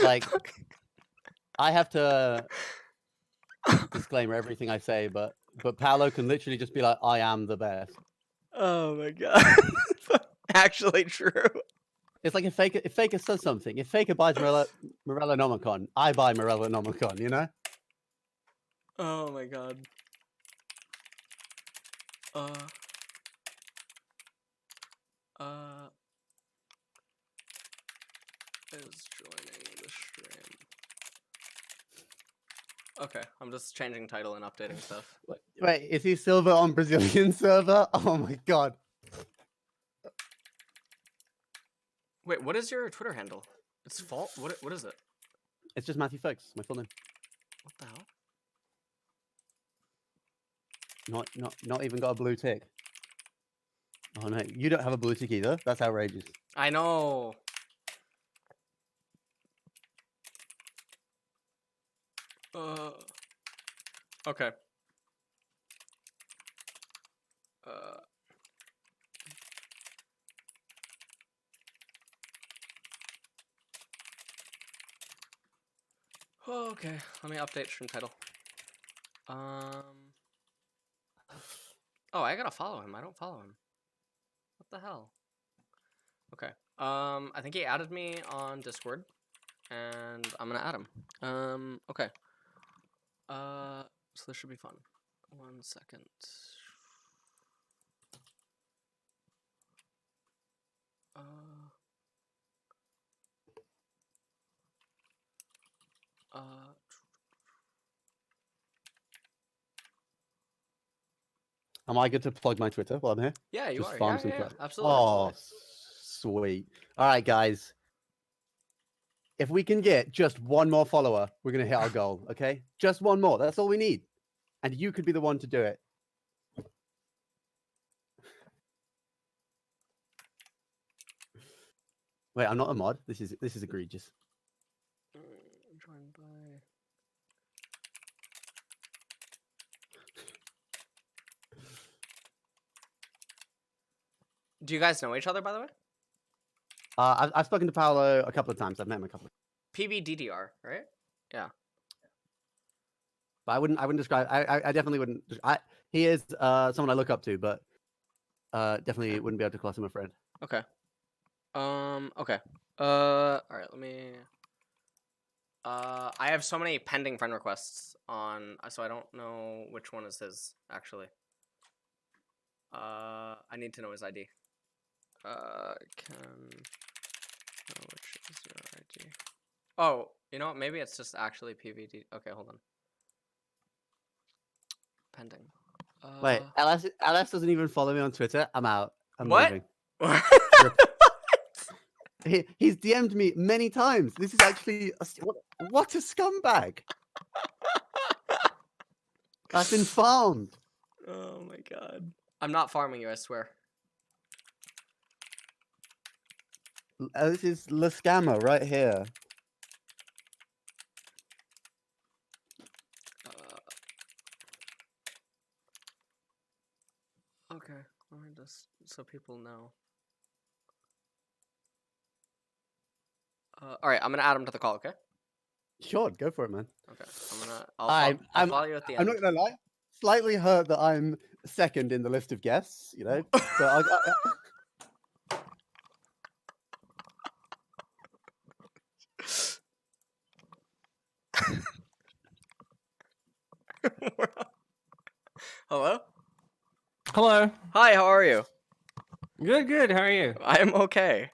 like, I have to disclaimer everything I say, but Paulo can literally just be like, "I am the best." Oh my god. Actually true. It's like if Faker says something, if Faker buys Morellonomicon, I buy Morellonomicon, you know? Oh my god. Is joining the stream. Okay, I'm just changing title and updating stuff. Wait, is he silver on Brazilian server? Oh my god. Wait, what is your Twitter handle? It's fault. What is it? It's just Matthew Foulkes, my full name. What the hell? Not even got a blue tick. Oh no, you don't have a blue tick either. That's outrageous. I know. Okay. Okay, let me update stream title. Oh, I gotta follow him. I don't follow him. What the hell? Okay. I think he added me on Discord, and I'm gonna add him. Okay. So this should be fun. 1 second. Am I good to plug my Twitter while I'm here? Yeah, you Just are. farm Yeah, some yeah, credit. absolutely. Oh, Absolutely. sweet. All right, guys. If we can get just one more follower, we're gonna hit our goal. Okay, just one more. That's all we need, and you could be the one to do it. Wait, I'm not a mod. This is egregious. Joined by. Do you guys know each other, by the way? I've spoken to Paolo a couple of times. I've met him a couple of times. PVDDR, right? Yeah. But I wouldn't describe. I definitely wouldn't. He is someone I look up to, but definitely wouldn't be able to class him a friend. Okay. Okay. All right. Let me. I have so many pending friend requests on, so I don't know which one is his actually. I need to know his ID. Can know which is your ID? Oh, you know what? Maybe it's just actually PVD. Okay, hold on. Pending. Wait, LS doesn't even follow me on Twitter. I'm out. I'm what? leaving. He's DM'd me many times. This is actually what a scumbag. I've been farmed. Oh my god. I'm not farming you, I swear. This is La Scammer right here. Okay, let me just so people know. All right, I'm gonna add him to the call. Okay. Sure, go for it, man. Okay, I'll follow you at the end. I'm not gonna lie. Slightly hurt that I'm second in the list of guests, you know. But Hello? Hello. Hi, how are you? Good. How are you? I am okay.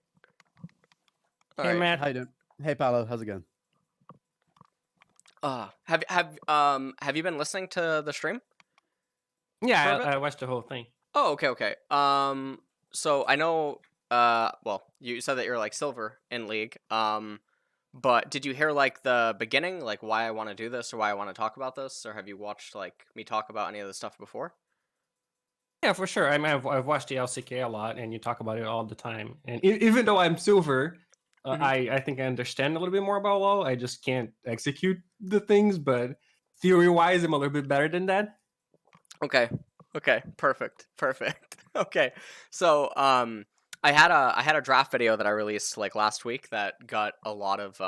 Hey, Matt. How you doing? Hey, Paolo, how's it going? Have you been listening to the stream? Yeah, I watched the whole thing. Oh, okay. So I know, well, you said that you're like silver in League. But did you hear like the beginning, like why I want to do this or why I want to talk about this, or have you watched like me talk about any of this stuff before? Yeah, for sure. I mean, I've watched the LCK a lot, and you talk about it all the time. And even though I'm silver, I think I understand a little bit more about LoL. I just can't execute the things, but theory-wise, I'm a little bit better than that. Okay. Perfect. Okay. So, I had a draft video that I released like last week that got a lot of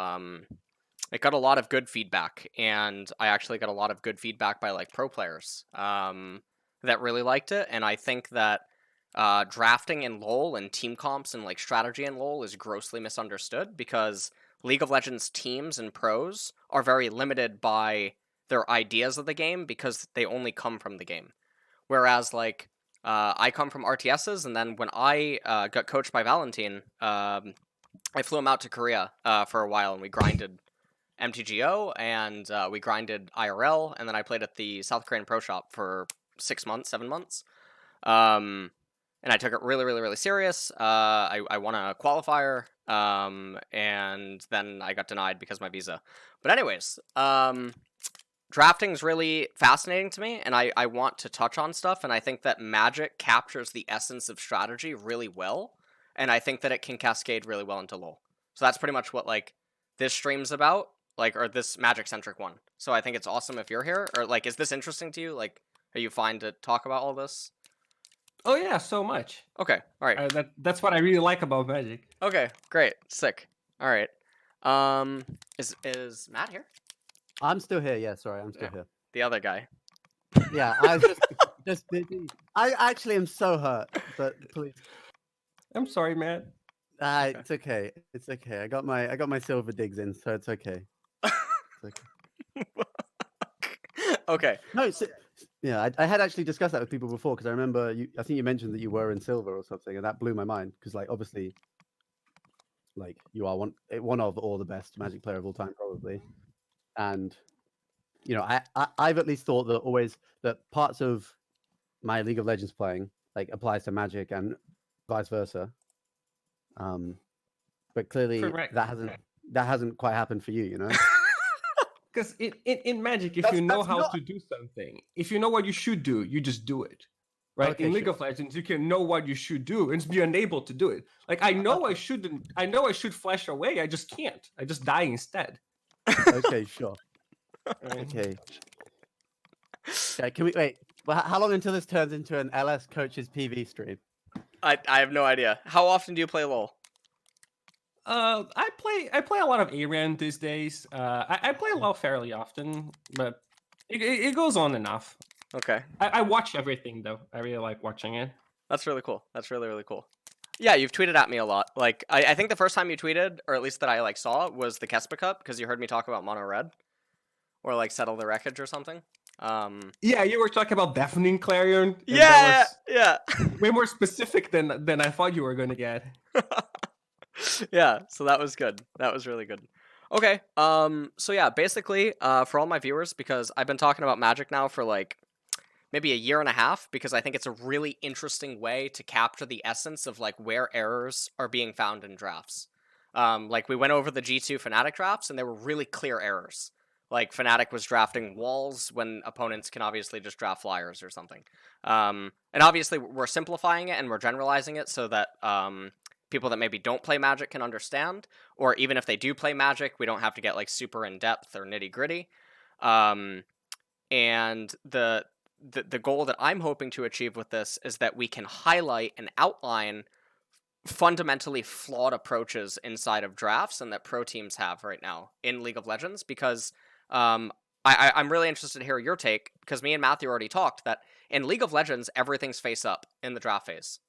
it got a lot of good feedback, and I actually got a lot of good feedback by like pro players that really liked it, and I think that drafting in LoL and team comps and like strategy in LoL is grossly misunderstood because League of Legends teams and pros are very limited by their ideas of the game because they only come from the game. Whereas like I come from RTSs, and then when I got coached by Valentine, I flew him out to Korea for a while, and we grinded MTGO, and we grinded IRL, and then I played at the South Korean Pro Shop for 6 months, 7 months. And I took it really, really, really serious. I won a qualifier, and then I got denied because of my visa. But anyways, drafting's really fascinating to me, and I want to touch on stuff, and I think that Magic captures the essence of strategy really well, and I think that it can cascade really well into LoL. So that's pretty much what, like, this stream's about, like, or this Magic-centric one. So I think it's awesome if you're here, or, like, is this interesting to you? Like, are you fine to talk about all this? Oh yeah, so much. Okay, all right. That's what I really like about Magic. Okay, great, sick. All right. Is Matt here? I'm still here. Yeah, sorry, I'm still here. The other guy. Yeah, I was just busy. I actually am so hurt, but please. I'm sorry, Matt. It's okay. It's okay. I got my silver digs in, so it's okay. It's okay. Okay. No, yeah, I had actually discussed that with people before because I remember I think you mentioned that you were in silver or something, and that blew my mind because, like, obviously, like, you are one of or the best Magic player of all time, probably. And you know, I've at least thought that parts of my League of Legends playing like applies to Magic and vice versa. But clearly Correct. that hasn't quite happened for you, you know. Because in Magic, if you know how to do something, if you know what you should do, you just do it. Right? Okay, in League sure. of Legends, you can know what you should do and be unable to do it. Like, I know I should flash away, I just can't. I just die instead. Okay, sure. Okay. Can we wait? Well, how long until this turns into an LS coaches PV stream? I have no idea. How often do you play LoL? I play a lot of ARAN these days. I play LoL fairly often, but it goes on and off. Okay. I watch everything though. I really like watching it. That's really cool. That's really, really cool. Yeah, you've tweeted at me a lot. Like, I think the first time you tweeted, or at least that I like saw, was the Kespa Cup because you heard me talk about Mono Red, or like Settle the Wreckage or something. Yeah, you were talking about Deafening Clarion. Yeah. Way more specific than I thought you were going to get. Yeah, so that was good. That was really good. Okay, so yeah, basically, for all my viewers, because I've been talking about Magic now for like maybe a year and a half, because I think it's a really interesting way to capture the essence of like where errors are being found in drafts. Like we went over the G2 Fnatic drafts, and there were really clear errors. Like Fnatic was drafting walls when opponents can obviously just draft flyers or something. And obviously we're simplifying it and we're generalizing it so that people that maybe don't play Magic can understand, or even if they do play Magic, we don't have to get like super in depth or nitty gritty. And the goal that I'm hoping to achieve with this is that we can highlight and outline fundamentally flawed approaches inside of drafts and that pro teams have right now in League of Legends, because I'm really interested to hear your take, because me and Matthew already talked that in League of Legends, everything's face up in the draft phase.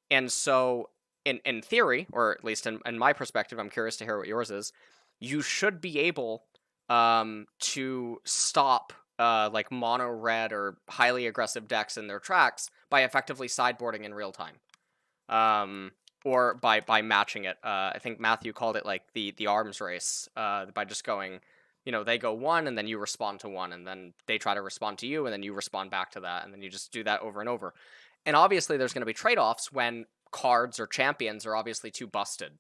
And so in theory, or at least in my perspective, I'm curious to hear what yours is, you should be able to stop like mono red or highly aggressive decks in their tracks by effectively sideboarding in real time. Or by matching it. I think Matthew called it like the arms race, by just going, you know, they go one and then you respond to one, and then they try to respond to you and then you respond back to that, and then you just do that over and over. And obviously there's going to be trade-offs when cards or champions are obviously too busted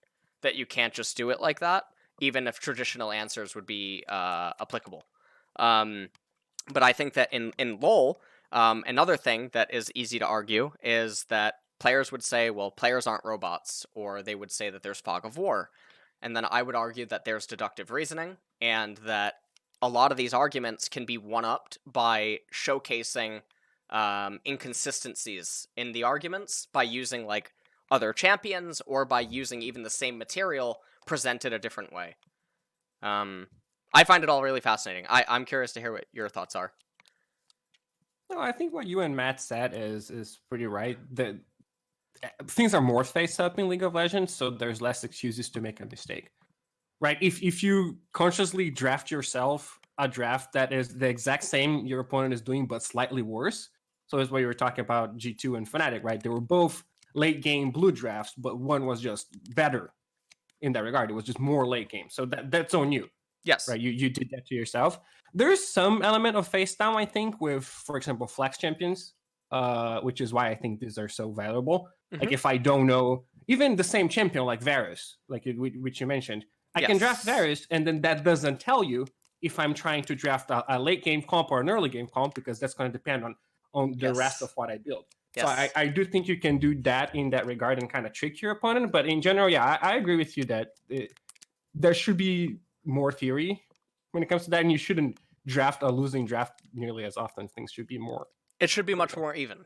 that you can't just do it like that, even if traditional answers would be applicable. But I think that in LoL, another thing that is easy to argue is that players would say, well, players aren't robots, or they would say that there's fog of war. And then I would argue that there's deductive reasoning, and that a lot of these arguments can be one-upped by showcasing inconsistencies in the arguments by using like other champions, or by using even the same material presented a different way. I find it all really fascinating. I'm curious to hear what your thoughts are. No, I think what you and Matt said is pretty right. The things are more face up in League of Legends, so there's less excuses to make a mistake. Right? If you consciously draft yourself a draft that is the exact same your opponent is doing, but slightly worse. So that's what you were talking about G2 and Fnatic, right? They were both late game blue drafts, but one was just better in that regard. It was just more late game. So that's on you. Yes. Right. You did that to yourself. There's some element of face down, I think, with, for example, flex champions, which is why I think these are so valuable. Like if I don't know, even the same champion like Varus, like which you mentioned, I can draft Varus, and then that doesn't tell you if I'm trying to draft a late game comp or an early game comp, because that's going to depend on the rest of what I build. So I do think you can do that in that regard and kind of trick your opponent. But in general, yeah, I agree with you that there should be more theory when it comes to that, and you shouldn't draft a losing draft nearly as often. Things should be more. It should be much more even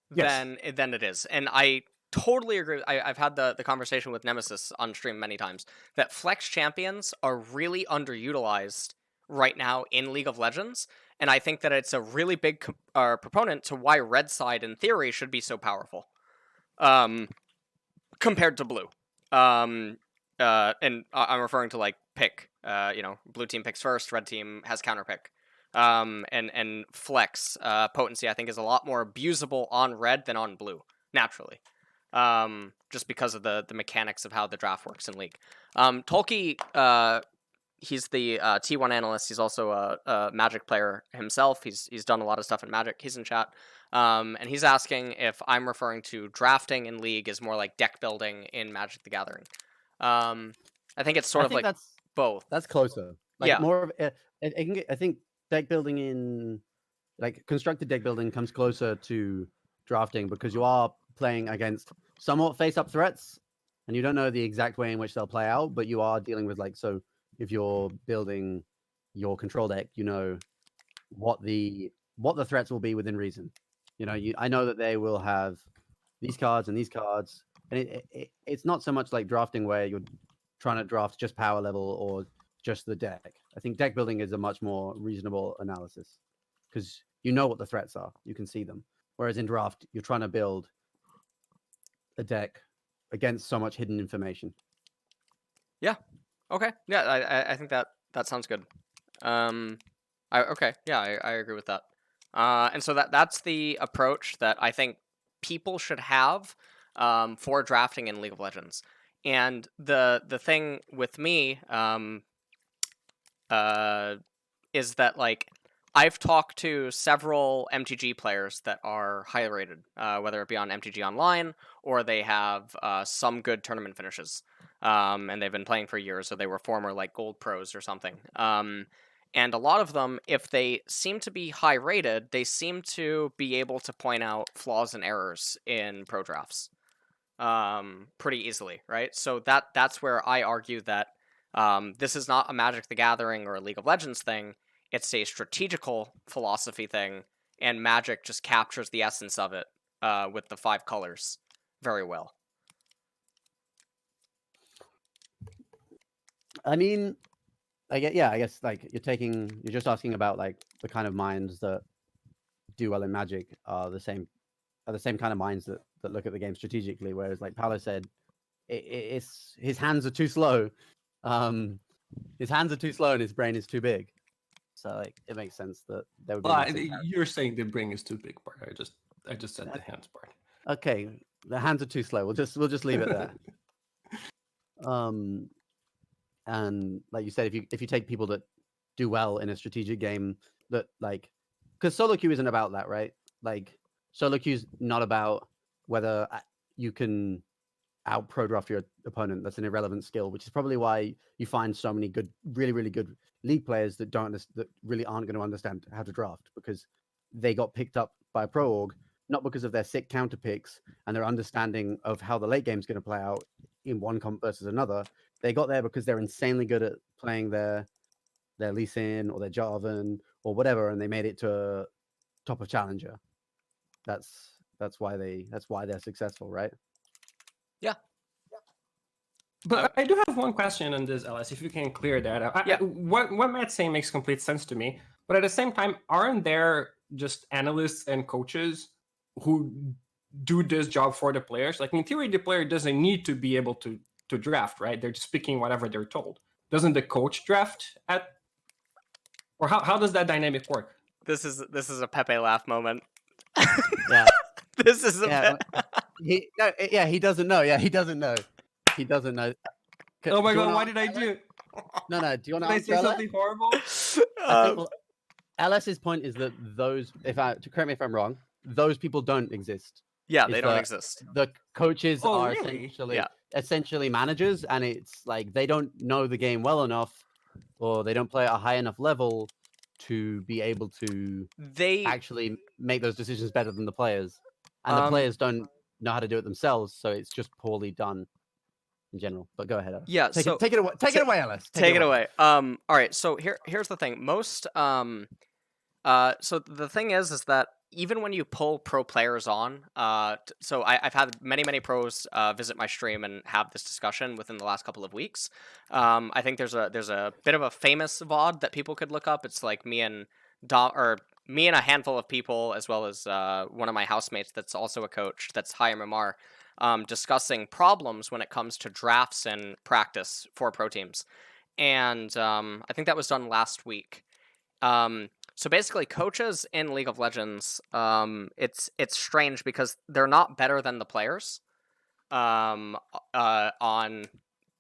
than it is, and I totally agree. I've had the conversation with Nemesis on stream many times that flex champions are really underutilized right now in League of Legends, and I think that it's a really big proponent to why red side in theory should be so powerful, compared to blue. And I'm referring to like pick. Blue team picks first, red team has counter pick. And flex potency I think is a lot more abusable on red than on blue naturally. Just because of the mechanics of how the draft works in League. Tolkien, he's the T1 analyst. He's also a Magic player himself. He's done a lot of stuff in Magic. He's in chat. And he's asking if I'm referring to drafting in League is more like deck building in Magic the Gathering. I think it's sort of like that's both. That's closer. Like more of I think deck building in like constructed deck building comes closer to drafting because you are playing against somewhat face-up threats, and you don't know the exact way in which they'll play out, but you are dealing with so if you're building your control deck, you know what the threats will be within reason. I know that they will have these cards and these cards, and it's not so much like drafting where you're trying to draft just power level or just the deck. I think deck building is a much more reasonable analysis because you know what the threats are, you can see them. Whereas in draft, you're trying to build a deck against so much hidden information. Yeah. Okay. Yeah, I think that sounds good. I agree with that. And so that's the approach that I think people should have for drafting in League of Legends. And the thing with me is that like I've talked to several MTG players that are highly rated, whether it be on MTG Online or they have some good tournament finishes, and they've been playing for years, so they were former like gold pros or something. And a lot of them, if they seem to be high rated, they seem to be able to point out flaws and errors in pro drafts pretty easily, right? So that's where I argue that this is not a Magic the Gathering or a League of Legends thing. It's a strategical philosophy thing, and Magic just captures the essence of it with the 5 colors very well. I mean, I guess like you're just asking about like the kind of minds that do well in Magic are the same kind of minds that look at the game strategically. Whereas like Paolo said, it's his hands are too slow. His hands are too slow and his brain is too big. So like it makes sense that there would be. You're saying the brain is too big part. I just said the hands part. Okay, the hands are too slow. We'll just leave it there. And like you said, if you take people that do well in a strategic game, that like, because solo queue isn't about that, right? Like solo queue's not about whether you can out pro draft your opponent. That's an irrelevant skill, which is probably why you find so many good, really, really good League players that really aren't going to understand how to draft because they got picked up by a pro org, not because of their sick counter picks and their understanding of how the late game is going to play out in one comp versus another. They got there because they're insanely good at playing their Lee Sin or their Jarvan or whatever, and they made it to top of challenger. That's why they're successful, right? Yeah. But I do have one question on this, LS, if you can clear that up. What Matt's saying makes complete sense to me. But at the same time, aren't there just analysts and coaches who do this job for the players. Like in theory, the player doesn't need to be able to draft, right? They're just picking whatever they're told. Doesn't the coach draft at, or how does that dynamic work? This is a Pepe laugh moment. Yeah. This is a he doesn't know. Yeah, he doesn't know. He doesn't know. Oh my Do you god, wanna why did I do it? No. Do you want Did to I answer say LS? something horrible? I think, well, LS's point is that those, correct me if I'm wrong, those people don't exist. yeah, It's they don't the- exist. The coaches Oh, are really? essentially managers, and it's like they don't know the game well enough, or they don't play at a high enough level to be able to They actually make those decisions better than the players, and the players don't know how to do it themselves, so it's just poorly done in general. But go ahead, Ellis. Yeah, take so- it away. Take it away, Ellis. take it away. All right. So here's the thing. Most so the thing is that even when you pull pro players on, so I've had many pros visit my stream and have this discussion within the last couple of weeks. I think there's a bit of a famous VOD that people could look up. It's like me and a handful of people, as well as one of my housemates that's also a coach, that's high MMR, discussing problems when it comes to drafts and practice for pro teams. And I think that was done last week. So basically, coaches in League of Legends, it's strange because they're not better than the players on,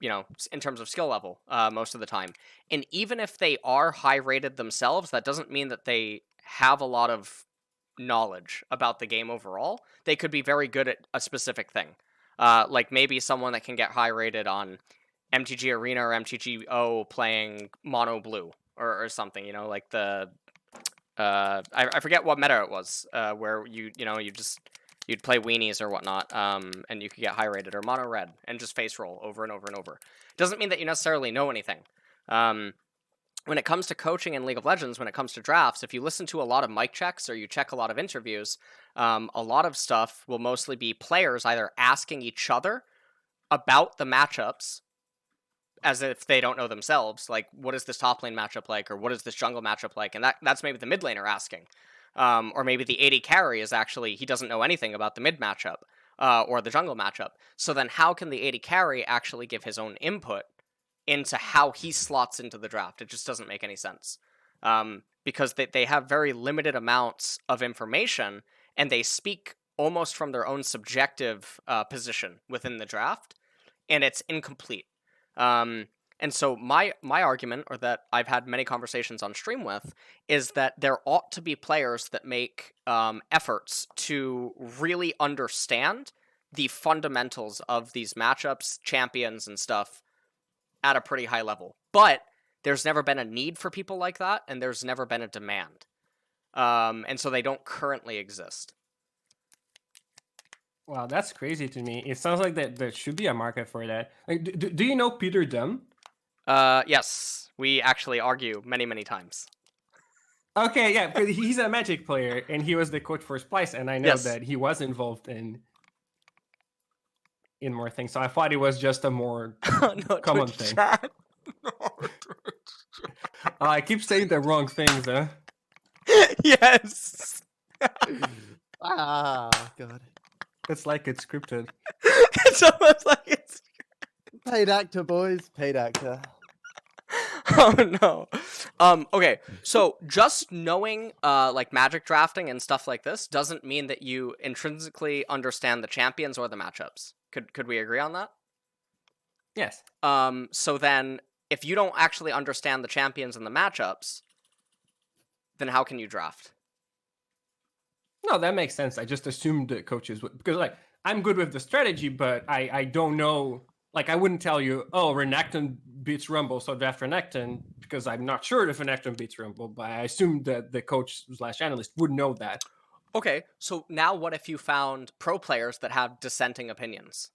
in terms of skill level most of the time. And even if they are high rated themselves, that doesn't mean that they have a lot of knowledge about the game overall. They could be very good at a specific thing. Like maybe someone that can get high rated on MTG Arena or MTGO playing mono blue or something, like the I forget what meta it was, where you'd play weenies or whatnot, and you could get high rated, or mono red and just face roll over and over and over. Doesn't mean that you necessarily know anything. When it comes to coaching in League of Legends, when it comes to drafts, if you listen to a lot of mic checks or you check a lot of interviews, a lot of stuff will mostly be players either asking each other about the matchups as if they don't know themselves, like, what is this top lane matchup like, or what is this jungle matchup like, and that's maybe the mid laner asking. Or maybe the AD carry is actually, he doesn't know anything about the mid matchup, or the jungle matchup. So then how can the AD carry actually give his own input into how he slots into the draft? It just doesn't make any sense. Because they have very limited amounts of information, and they speak almost from their own subjective position within the draft, and it's incomplete. And so my argument, or that I've had many conversations on stream with, is that there ought to be players that make efforts to really understand the fundamentals of these matchups, champions, and stuff at a pretty high level. But there's never been a need for people like that, and there's never been a demand. And so they don't currently exist. Wow, that's crazy to me. It sounds like that there should be a market for that. Like, do you know Peter Dunn? Yes, we actually argue many times. Okay, yeah, because he's a Magic player, and he was the coach for Splice, and I know Yes. that he was involved in more things. So I thought it was just a more No, common Twitch thing. chat. I keep saying the wrong things, huh? Yes. Ah, God. It's like it's scripted. It's almost like it's. Paid actor, boys. Paid actor. Oh no. Okay, so just knowing like Magic drafting and stuff like this doesn't mean that you intrinsically understand the champions or the matchups. Could we agree on that? Yes. So then if you don't actually understand the champions and the matchups, then how can you draft? No, that makes sense. I just assumed the coaches would, because like I'm good with the strategy, but I don't know. Like I wouldn't tell you, oh, Renekton beats Rumble, so draft Renekton, because I'm not sure if Renekton beats Rumble. But I assumed that the coach / analyst would know that. Okay, so now what if you found pro players that have dissenting opinions?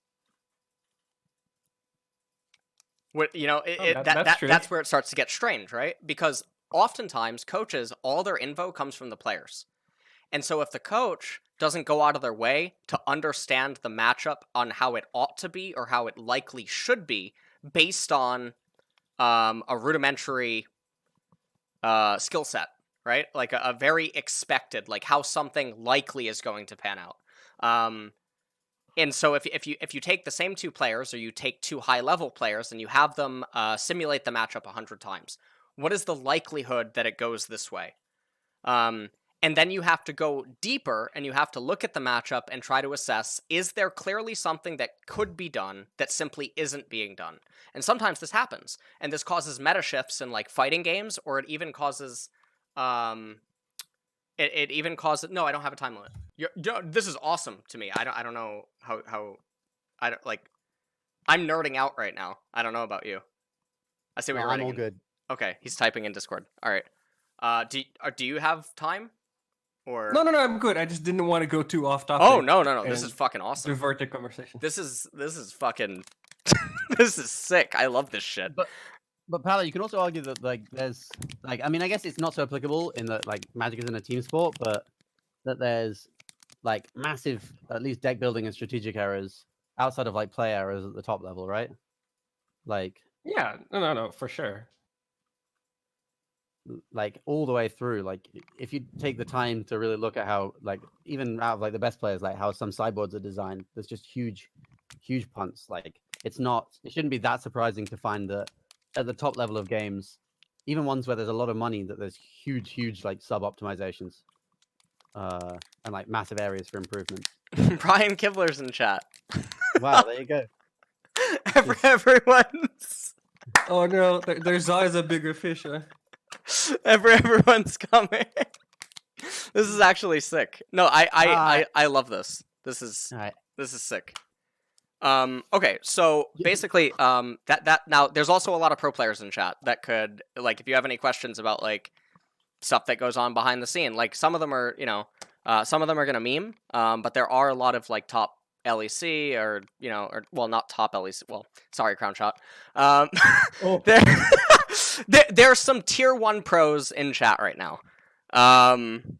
What, that's where it starts to get strange, right? Because oftentimes coaches, all their info comes from the players. And so if the coach doesn't go out of their way to understand the matchup on how it ought to be or how it likely should be based on a rudimentary skill set, right? Like a very expected, like how something likely is going to pan out. And so if you take the same two players, or you take two high level players and you have them simulate the matchup 100 times, what is the likelihood that it goes this way? And then you have to go deeper and you have to look at the matchup and try to assess, is there clearly something that could be done that simply isn't being done? And sometimes this happens, and this causes meta shifts in like fighting games, or it even causes it even causes, no, I don't have a time limit. This is awesome to me. I don't know how I don't like, I'm nerding out right now. I don't know about you. I see what No, you're I'm writing all in. good. Okay, he's typing in Discord. All right. Do you have time? Or No, I'm good. I just didn't want to go too off topic. Oh, no. This is and fucking awesome. divert the conversation. This is fucking this is sick. I love this shit. But Pala, you can also argue that like there's like, I mean, I guess it's not so applicable in that like Magic isn't a team sport, but that there's like massive, at least deck building and strategic errors outside of like play errors at the top level, right? Like Yeah, no, for sure. like all the way through. Like if you take the time to really look at how, like, even out of like the best players, like how some sideboards are designed, there's just huge punts. Like it shouldn't be that surprising to find that at the top level of games, even ones where there's a lot of money, that there's huge like sub optimizations and like massive areas for improvement. Brian Kibler's in chat. Wow, there you go. Everyone's Oh no, there's always a bigger fish. Huh? everyone's coming. This is actually sick. No, I love this. This is All right. this is sick. Okay, so basically, that now there's also a lot of pro players in chat that could, like, if you have any questions about like stuff that goes on behind the scene, like some of them are, some of them are gonna meme, but there are a lot of like top LEC or well, not top LEC. Well, sorry, Crown Shot. Oh. There's some tier 1 pros in chat right now. From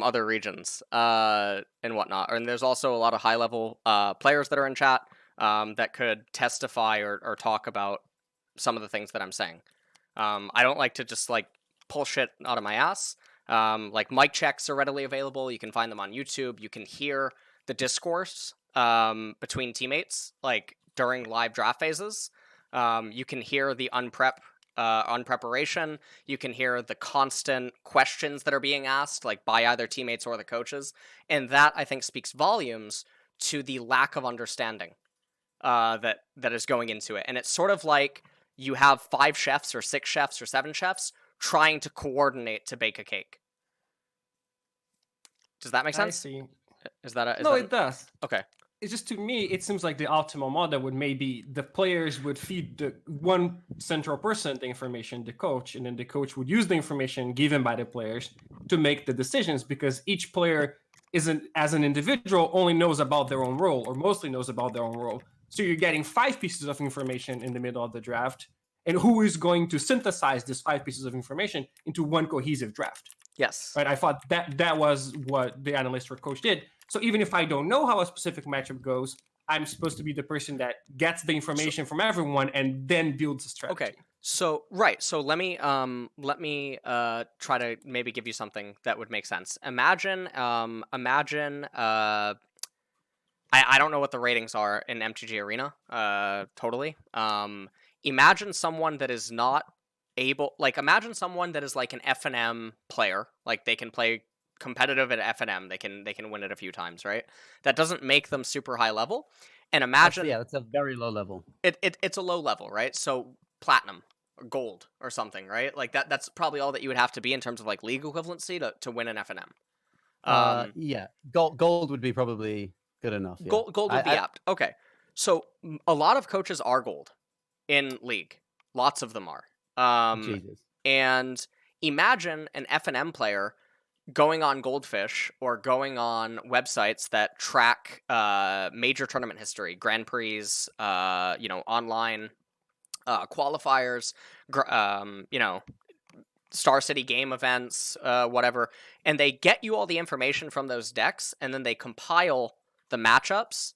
other regions and whatnot. And there's also a lot of high level players that are in chat that could testify or talk about some of the things that I'm saying. I don't like to just like pull shit out of my ass. Like mic checks are readily available. You can find them on YouTube. You can hear the discourse between teammates, like during live draft phases. You can hear the unpreparation. You can hear the constant questions that are being asked, like by either teammates or the coaches, and that I think speaks volumes to the lack of understanding that is going into it. And it's sort of like you have 5 chefs or 6 chefs or 7 chefs trying to coordinate to bake a cake. Does that make sense? I see. It does. Okay. It's just, to me, it seems like the optimal model would maybe the players would feed the one central person the information, the coach, and then the coach would use the information given by the players to make the decisions, because each player isn't, as an individual, only knows about their own role, or mostly knows about their own role. So you're getting 5 pieces of information in the middle of the draft, and who is going to synthesize these 5 pieces of information into one cohesive draft? Yes. Right. I thought that was what the analyst or coach did. So even if I don't know how a specific matchup goes, I'm supposed to be the person that gets the information from everyone and then builds a strategy. Okay. So right. So let me try to maybe give you something that would make sense. Imagine I don't know what the ratings are in MTG Arena. Totally. Imagine someone that is not able, like, imagine someone that is like an F&M player, like they can play competitive at F&M, they can win it a few times, right? That doesn't make them super high level. And imagine that's a very low level. It's a low level, right? So platinum or gold or something, right? Like that's probably all that you would have to be in terms of like league equivalency to win an F&M. Yeah, gold would be probably good enough. Yeah. Gold would be apt. Okay, so a lot of coaches are gold in league. Lots of them are. Jesus. And imagine an F&M player going on Goldfish or going on websites that track major tournament history, Grand Prix, online qualifiers, Star City game events, whatever, and they get you all the information from those decks, and then they compile the matchups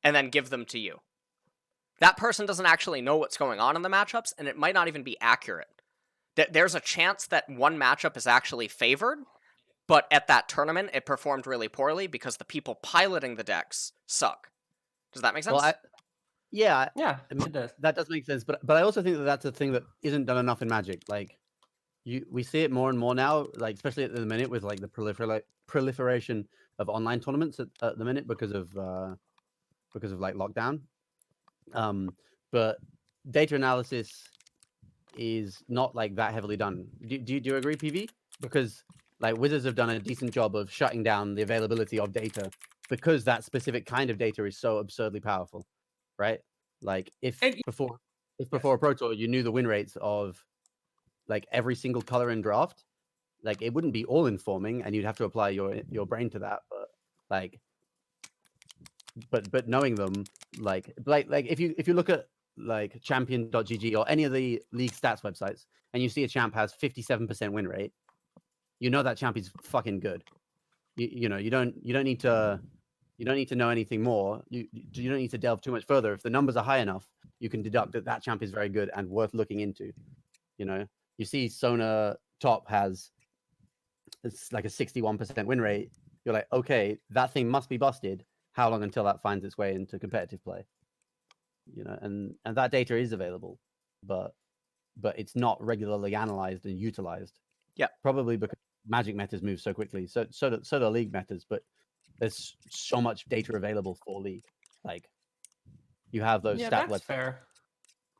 and then give them to you. That person doesn't actually know what's going on in the matchups, and it might not even be accurate. there's a chance that one matchup is actually favored, but at that tournament it performed really poorly because the people piloting the decks suck. Does that make sense? Well, yeah, Yeah, I mean, it does. that does make sense. But I also think that that's a thing that isn't done enough in Magic. Like, we see it more and more now, like especially at the minute with like the proliferation of online tournaments at the minute because of like lockdown. But data analysis is not like that heavily done. Do you agree, PV? Because like Wizards have done a decent job of shutting down the availability of data because that specific kind of data is so absurdly powerful, right? Like if before a Pro Tour you knew the win rates of like every single color in draft, like it wouldn't be all informing, and you'd have to apply your brain to that. But like, but knowing them, like if you look at like champion.gg or any of the league stats websites and you see a champ has 57% win rate, you know that champ is fucking good. You know, you don't need to know anything more. You don't need to delve too much further. If the numbers are high enough, you can deduct that champ is very good and worth looking into. You know, you see Sona top has it's like a 61% win rate. You're like, okay, that thing must be busted. How long until that finds its way into competitive play? You know, and that data is available, but it's not regularly analyzed and utilized. Yeah, probably because Magic metas move so quickly. So do League metas, but there's so much data available for League. Like you have those stat that's websites, fair.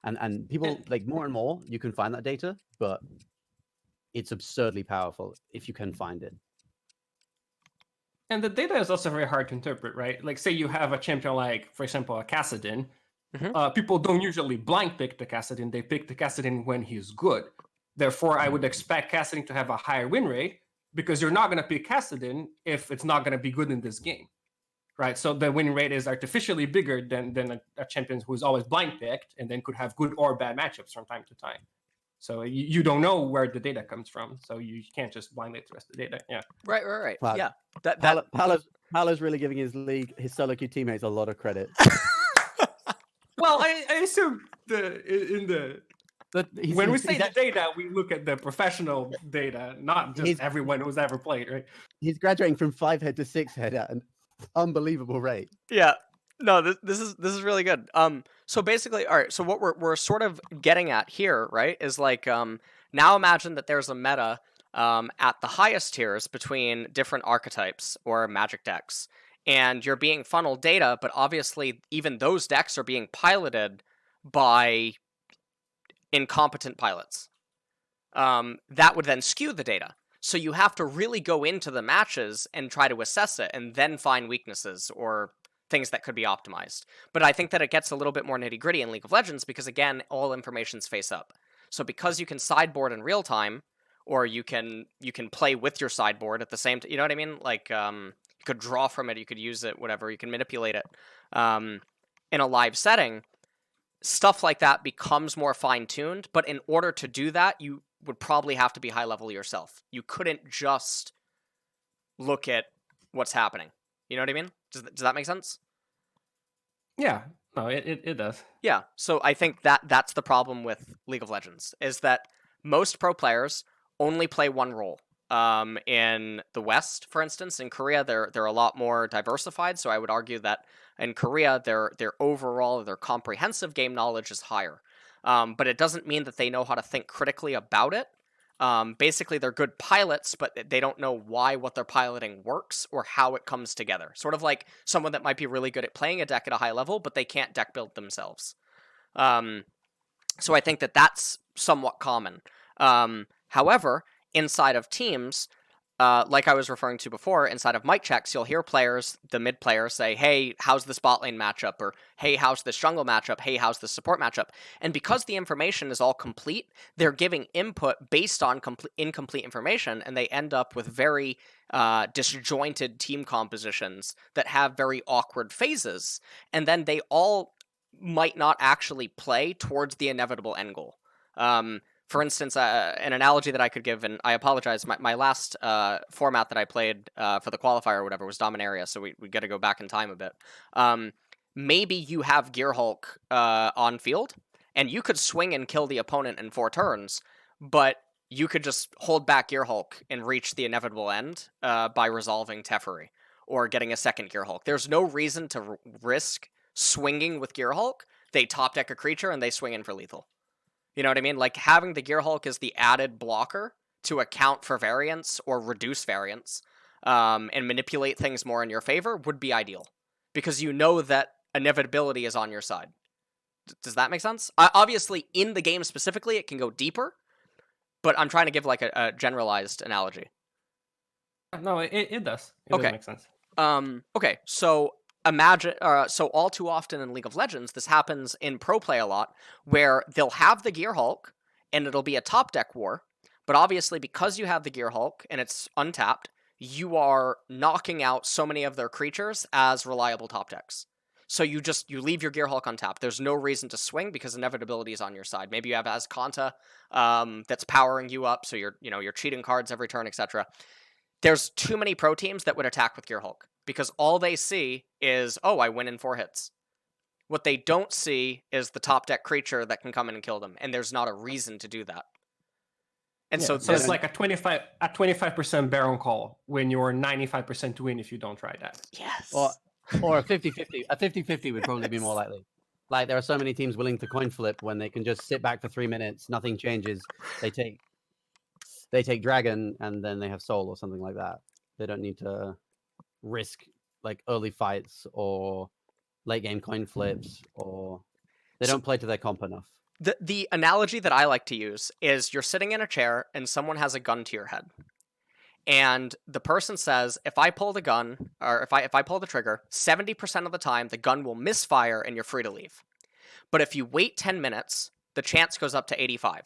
and people like more and more you can find that data, but it's absurdly powerful if you can find it. And the data is also very hard to interpret, right? Like, say you have a champion like, for example, a Kassadin. People don't usually blind pick the Kassadin. They pick the Kassadin when he's good. Therefore, I would expect Kassadin to have a higher win rate because you're not going to pick Kassadin if it's not going to be good in this game, right? So the win rate is artificially bigger than a champion who's always blind picked and then could have good or bad matchups from time to time. So you don't know where the data comes from, so you can't just blindly trust the data. Yeah. Right. Wow. Yeah. Paolo's really giving his solo queue teammates a lot of credit. Well, I assume when we say the data, we look at the professional data, not just everyone who's ever played, right? He's graduating from 5-head to 6-head at an unbelievable rate. Yeah. No, this is really good. So basically, all right. So what we're sort of getting at here, right, is like now imagine that there's a meta at the highest tiers between different archetypes or Magic decks, and you're being funneled data, but obviously even those decks are being piloted by incompetent pilots. That would then skew the data. So you have to really go into the matches and try to assess it and then find weaknesses or things that could be optimized. But I think that it gets a little bit more nitty-gritty in League of Legends because, again, all information's face up. So because you can sideboard in real time, or you can play with your sideboard at the same time, you know what I mean? Like, you could draw from it, you could use it, whatever, you can manipulate it. In a live setting, stuff like that becomes more fine-tuned, but in order to do that, you would probably have to be high-level yourself. You couldn't just look at what's happening. You know what I mean? Does that make sense? Yeah. No, it does. Yeah. So I think that's the problem with League of Legends, is that most pro players only play one role. In the West, for instance, in Korea, they're a lot more diversified. So I would argue that in Korea, their overall, their comprehensive game knowledge is higher. But it doesn't mean that they know how to think critically about it. Basically, they're good pilots, but they don't know why what they're piloting works or how it comes together. Sort of like someone that might be really good at playing a deck at a high level, but they can't deck build themselves. So I think that that's somewhat common. However, inside of teams, like I was referring to before, inside of mic checks, you'll hear players, the mid players, say, hey, how's the bot lane matchup? Or, hey, how's this jungle matchup? Hey, how's the support matchup? And because the information is all complete, they're giving input based on incomplete information, and they end up with very disjointed team compositions that have very awkward phases. And then they all might not actually play towards the inevitable end goal. For instance, an analogy that I could give, and I apologize, my last format that I played for the qualifier or whatever was Dominaria, so we got to go back in time a bit. Maybe you have Gearhulk on field, and you could swing and kill the opponent in 4 turns, but you could just hold back Gear Hulk and reach the inevitable end by resolving Teferi or getting a second Gear Hulk. There's no reason to risk swinging with Gear Hulk. They top deck a creature and they swing in for lethal. You know what I mean? Like, having the Gear Hulk as the added blocker to account for variance or reduce variance and manipulate things more in your favor would be ideal. Because you know that inevitability is on your side. Does that make sense? Obviously, in the game specifically, it can go deeper, but I'm trying to give like a generalized analogy. No, it does. It does make sense. Okay, so imagine, so all too often in League of Legends, this happens in pro play a lot, where they'll have the Gear Hulk, and it'll be a top deck war, but obviously because you have the Gear Hulk, and it's untapped, you are knocking out so many of their creatures as reliable top decks. So you leave your Gear Hulk untapped. There's no reason to swing because inevitability is on your side. Maybe you have Azcanta that's powering you up, so you're cheating cards every turn, etc. There's too many pro teams that would attack with Gear Hulk because all they see is, oh, I win in 4 hits. What they don't see is the top deck creature that can come in and kill them, and there's not a reason to do that. And so it's like a 25% Baron call when you're 95% to win if you don't try that. Yes. Or a 50-50. A 50-50 would probably be more likely. Like, there are so many teams willing to coin flip when they can just sit back for 3 minutes, nothing changes. They take Dragon, and then they have Soul or something like that. They don't need to risk like early fights or late game coin flips, or they don't play to their comp enough. The analogy that I like to use is you're sitting in a chair and someone has a gun to your head. And the person says, if I pull the gun, or if I pull the trigger, 70% of the time the gun will misfire and you're free to leave. But if you wait 10 minutes, the chance goes up to 85.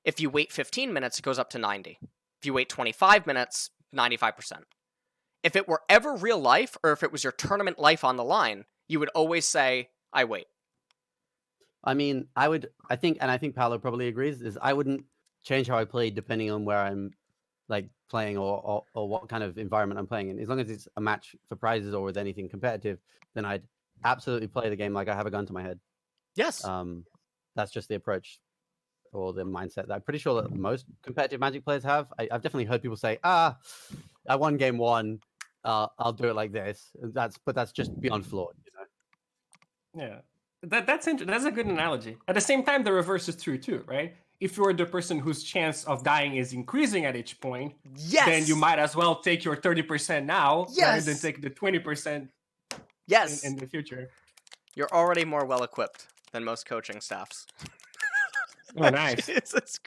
If you wait 15 minutes, it goes up to 90. If you wait 25 minutes, 95%. If it were ever real life, or if it was your tournament life on the line, you would always say, I wait. I mean, I think Paolo probably agrees, is I wouldn't change how I play depending on where I'm like playing or what kind of environment I'm playing in. As long as it's a match for prizes or with anything competitive, then I'd absolutely play the game like I have a gun to my head. Yes. That's just the approach or the mindset that I'm pretty sure that most competitive Magic players have. I've definitely heard people say, I won game 1, I'll do it like this. But that's just beyond flawed, you know? Yeah. That's a good analogy. At the same time, the reverse is true too, right? If you're the person whose chance of dying is increasing at each point, then you might as well take your 30% now rather than take the 20% in the future. You're already more well equipped than most coaching staffs. Oh, nice. Jesus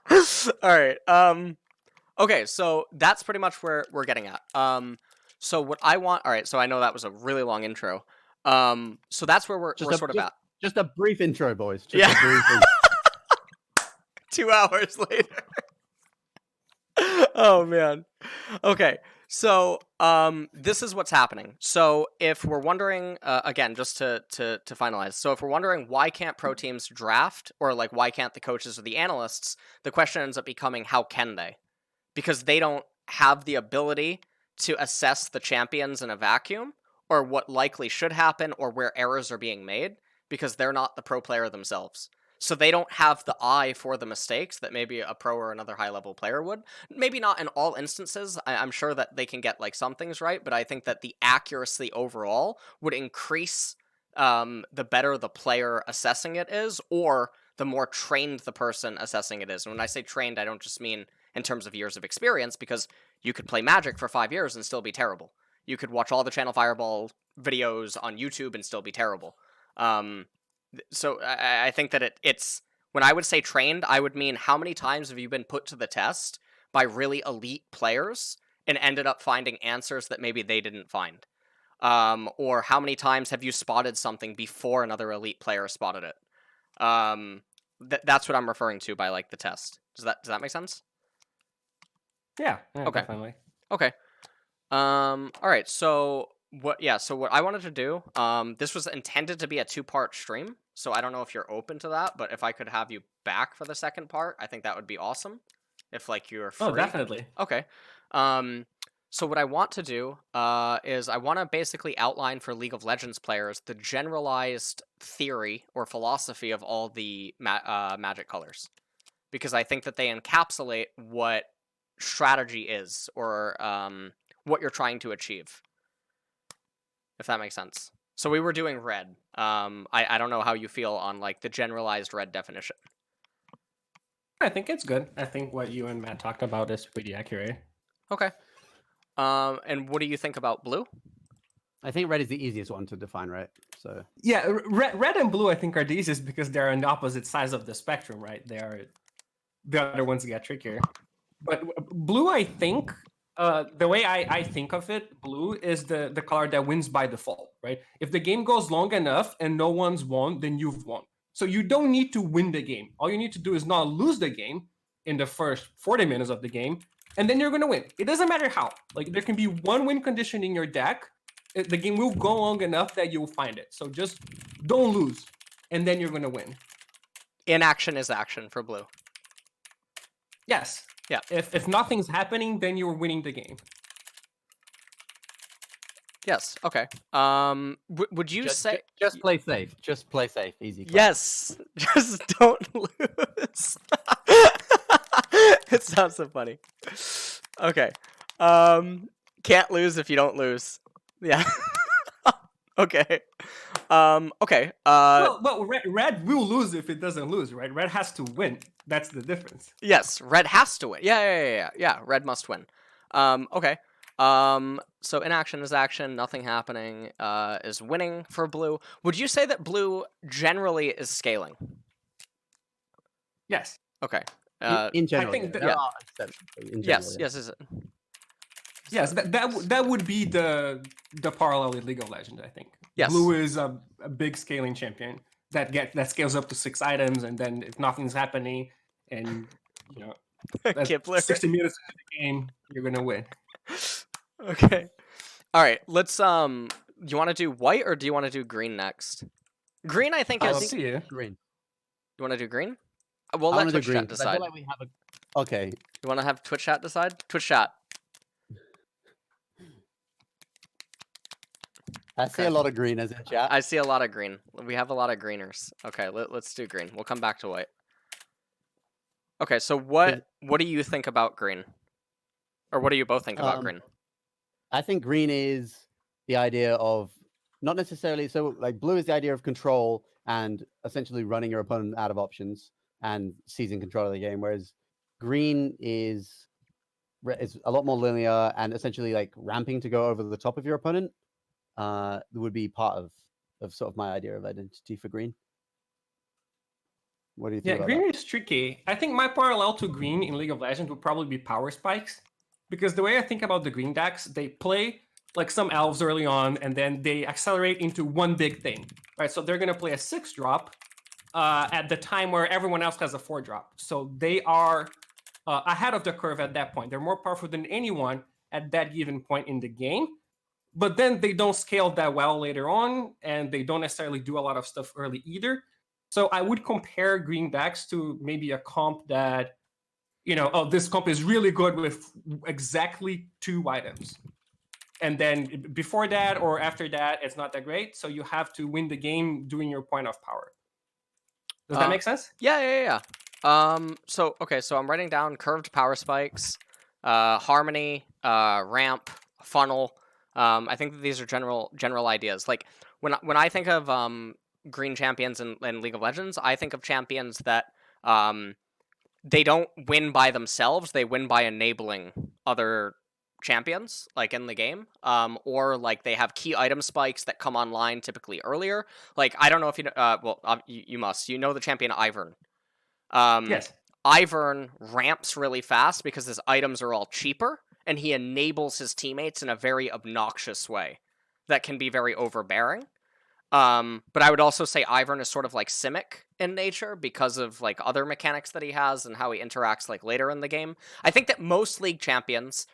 Christ. All right. Okay, so that's pretty much where we're getting at. So what I want, all right, so I know that was a really long intro. So that's where we're sort of at. Just a brief intro, boys. A brief intro. 2 hours later. Oh man. Okay. So this is what's happening. So if we're wondering, again, just to finalize, so if we're wondering why can't pro teams draft, or like why can't the coaches or the analysts, the question ends up becoming how can they? Because they don't have the ability to assess the champions in a vacuum, or what likely should happen, or where errors are being made, because they're not the pro player themselves. So they don't have the eye for the mistakes that maybe a pro or another high-level player would. Maybe not in all instances. I'm sure that they can get like some things right, but I think that the accuracy overall would increase the better the player assessing it is, or the more trained the person assessing it is. And when I say trained, I don't just mean in terms of years of experience, because you could play Magic for 5 years and still be terrible. You could watch all the Channel Fireball videos on YouTube and still be terrible. So I think that it's when I would say trained, I would mean how many times have you been put to the test by really elite players and ended up finding answers that maybe they didn't find? Or how many times have you spotted something before another elite player spotted it? That's what I'm referring to by like the test. Does that make sense? Yeah. Okay. Definitely. Okay. All right. So what I wanted to do, this was intended to be a 2-part stream. So I don't know if you're open to that, but if I could have you back for the second part, I think that would be awesome. If like you're free. Oh, definitely. Okay. So what I want to do is I want to basically outline for League of Legends players the generalized theory or philosophy of all the Magic colors, because I think that they encapsulate what strategy is, or what you're trying to achieve, if that makes sense. So we were doing red. I don't know how you feel on like the generalized red definition. I think it's good. I think what you and Matt talked about is pretty accurate. Okay. And what do you think about blue? I think red is the easiest one to define, right? So Yeah, red and blue I think are the easiest because they're on the opposite sides of the spectrum, right? They are the other ones get trickier. But blue, I think, the way I think of it, blue is the color that wins by default, right? If the game goes long enough and no one's won, then you've won. So you don't need to win the game. All you need to do is not lose the game in the first 40 minutes of the game, and then you're going to win. It doesn't matter how. Like, there can be one win condition in your deck. The game will go long enough that you'll find it. So just don't lose, and then you're going to win. Inaction is action for blue. Yes. Yeah. If nothing's happening, then you're winning the game. Yes. Okay. Would you say just play safe? Just play safe. Easy. Class. yes? Just don't lose. It sounds so funny. Okay. Can't lose if you don't lose. Yeah. Okay. Okay. Well, red will lose if it doesn't lose, right? Red has to win. That's the difference. Yes, red has to win. Yeah. Red must win. Okay. So inaction is action. Nothing happening is winning for blue. Would you say that blue generally is scaling? Yes. Okay. In general, I think there are exceptions. In general, Yes. Is it? Yes, that would be the parallel with League of Legends, I think. Yes. Blue is a big scaling champion that scales up to 6 items, and then if nothing's happening, and that's Kipler. 60 minutes into the game, you're gonna win. Okay. All right. Let's. Do you want to do white or do you want to do green next? Green, I think I'll is. see you. Green. You want to do green? We'll I let want to do Twitch green. chat 'Cause I decide. feel like we have a. Okay. You want to have Twitch chat decide? Twitch chat. I see a lot of greeners in chat. I see a lot of green. We have a lot of greeners. Okay, let's do green. We'll come back to white. Okay, so what do you think about green? Or what do you both think about green? I think green is the idea of not necessarily so like blue is the idea of control and essentially running your opponent out of options and seizing control of the game, whereas green is a lot more linear and essentially like ramping to go over the top of your opponent. Would be part of sort of my idea of identity for green. What do you think? Yeah, green is tricky. I think my parallel to green in League of Legends would probably be power spikes, because the way I think about the green decks, they play like some elves early on, and then they accelerate into one big thing, right? So they're gonna play a 6-drop at the time where everyone else has a 4-drop. So they are ahead of the curve at that point. They're more powerful than anyone at that given point in the game. But then they don't scale that well later on, and they don't necessarily do a lot of stuff early either. So I would compare green decks to maybe a comp that, this comp is really good with exactly 2 items. And then before that or after that, it's not that great. So you have to win the game doing your point of power. Does that make sense? Yeah. So I'm writing down curved power spikes, harmony, ramp, funnel. I think that these are general ideas. Like when I think of green champions in League of Legends, I think of champions that they don't win by themselves; they win by enabling other champions, like in the game, or like they have key item spikes that come online typically earlier. Like I don't know if you know. You must. You know the champion Ivern. Yes. Ivern ramps really fast because his items are all cheaper, and he enables his teammates in a very obnoxious way that can be very overbearing. But I would also say Ivern is sort of like Simic in nature because of like other mechanics that he has and how he interacts like later in the game. I think that most League champions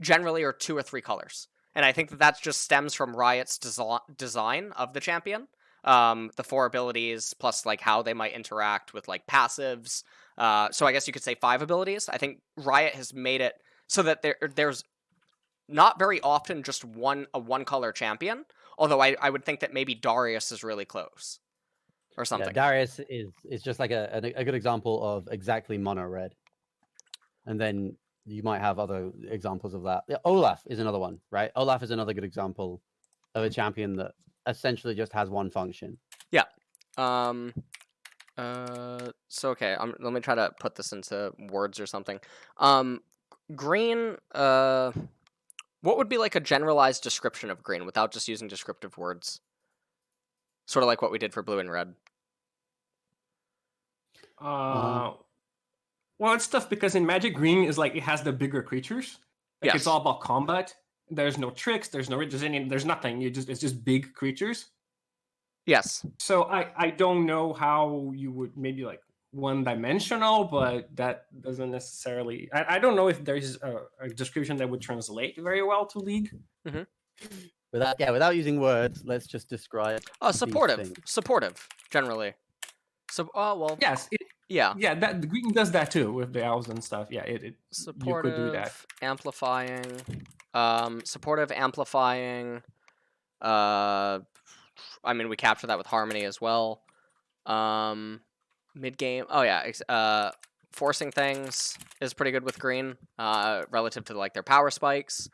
generally are 2 or 3 colors. And I think that just stems from Riot's design of the champion. The 4 abilities plus like how they might interact with like passives. So I guess you could say 5 abilities. I think Riot has made it so that there's not very often just a one color champion. Although I would think that maybe Darius is really close, or Yeah, something. Darius is just like a good example of exactly mono red. And then you might have other examples of that. Yeah, Olaf is another one, right? Olaf is another good example of a champion that essentially just has one function. Yeah. So okay, let me try to put this into words or something. Green. What would be like a generalized description of green without just using descriptive words? Sort of like what we did for blue and red. Well, it's tough because in Magic, green is like it has the bigger creatures. Like it's Yes. all about combat. There's no tricks. There's nothing. It's just big creatures. Yes. So I don't know how you would maybe like one dimensional, but that doesn't necessarily. I don't know if there's a description that would translate very well to League. Without using words, let's just describe. Supportive, generally. So, well. Yes. Yeah. Yeah, that the green does that too with the elves and stuff. Yeah, it supportive, you could do that. Amplifying, supportive, amplifying. I mean, we capture that with harmony as well. Mid game. Oh yeah. Forcing things is pretty good with green. Relative to like their power spikes.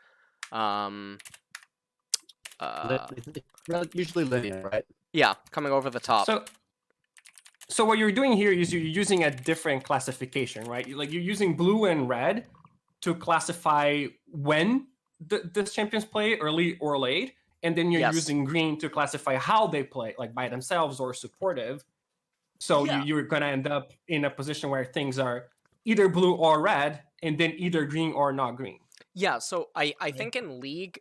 Usually linear, right? Yeah, coming over the top. So what you're doing here is you're using a different classification, right? Like you're using blue and red to classify when the champions play early or late, and then you're using green to classify how they play, like by themselves or supportive. So you're gonna end up in a position where things are either blue or red, and then either green or not green. Yeah, so I think in League,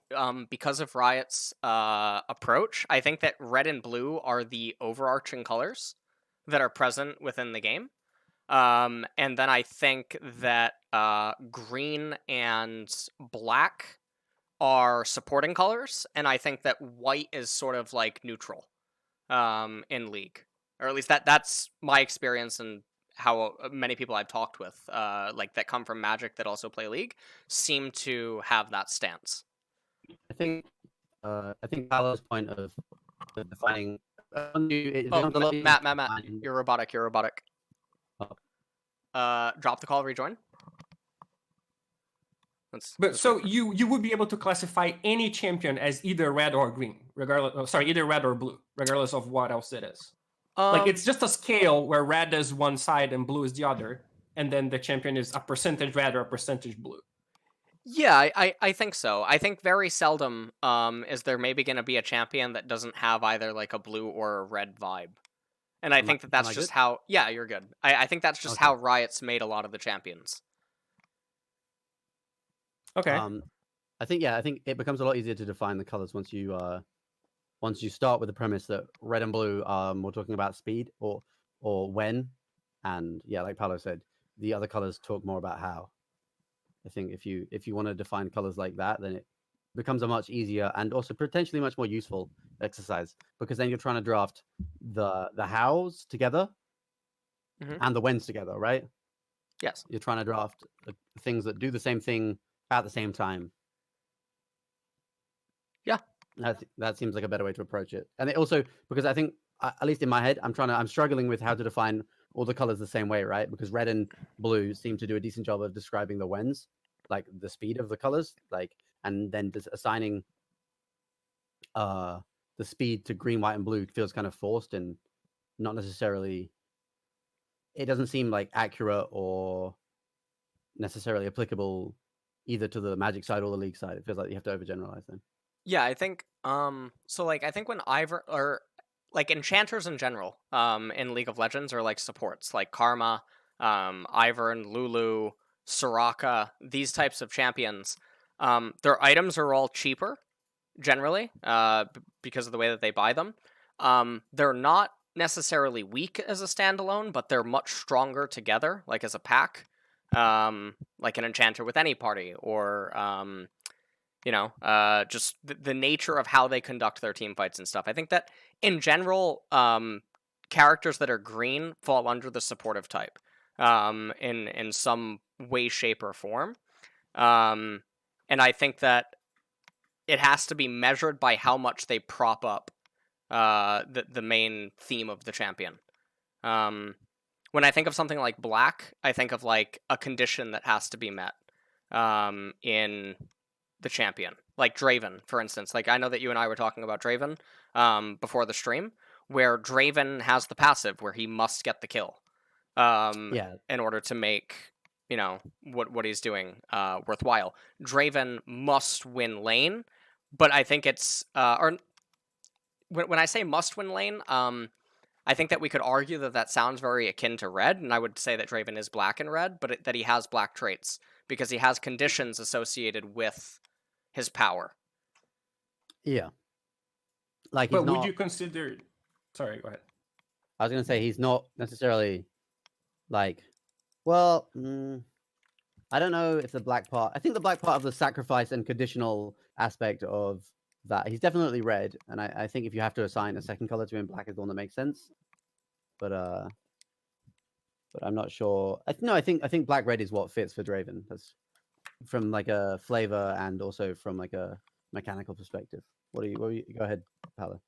because of Riot's approach, I think that red and blue are the overarching colors that are present within the game. And then I think that green and black are supporting colors, and I think that white is sort of like neutral in League. Or at least that's my experience and how many people I've talked with, like that come from Magic that also play League, seem to have that stance. I think Paolo's point of defining. Matt, you're robotic. Oh. Drop the call, rejoin. So you would be able to classify any champion as either red or green, regardless. Either red or blue, regardless of what else it is. Like it's just a scale where red is one side and blue is the other, and then the champion is a percentage red or a percentage blue. Yeah, I think so. I think very seldom is there maybe going to be a champion that doesn't have either like a blue or a red vibe. And I think that's just how... Yeah, you're good. I think that's just how Riot's made a lot of the champions. Okay. I think it becomes a lot easier to define the colors once you start with the premise that red and blue we're talking about speed or when, and yeah, like Paolo said, the other colors talk more about how. I think if you want to define colors like that, then it becomes a much easier and also potentially much more useful exercise, because then you're trying to draft the hows together and the whens together, right? Yes. You're trying to draft things that do the same thing at the same time. Yeah. That seems like a better way to approach it. And it also, because I think, at least in my head, I'm struggling with how to define all the colors the same way, right? Because red and blue seem to do a decent job of describing the whens, like the speed of the colors, like, and then just assigning the speed to green, white, and blue feels kind of forced and not necessarily. It doesn't seem like accurate or necessarily applicable either to the Magic side or the League side. It feels like you have to overgeneralize them. Yeah, I think so like I think when Ivern or like enchanters in general in League of Legends are like supports like Karma, Ivern, Lulu, Soraka, these types of champions. Their items are all cheaper generally because of the way that they buy them. They're not necessarily weak as a standalone, but they're much stronger together, like as a pack. Like an enchanter with any party, or just the nature of how they conduct their team fights and stuff. I think that in general, characters that are green fall under the supportive type, in some way, shape, or form. And I think that it has to be measured by how much they prop up the main theme of the champion. When I think of something like black, I think of like a condition that has to be met in the champion. Like Draven, for instance. Like I know that you and I were talking about Draven before the stream, where Draven has the passive where he must get the kill Yeah, in order to make, you know, what he's doing worthwhile. Draven must win lane, but I think it's or when I say must win lane, I think that we could argue that that sounds very akin to red, and I would say that Draven is black and red, but that he has black traits because he has conditions associated with his power. yeah. Like he's But would not. you consider? Sorry, go ahead. I was gonna say he's not necessarily like. Well, I don't know if the black part. I think the black part of the sacrifice and conditional aspect of that. He's definitely red, and I think if you have to assign a second color to him, black is the one that makes sense. But I'm not sure. No, I think black red is what fits for Draven. That's from like a flavor and also from like a mechanical perspective. What do you go ahead, Paolo.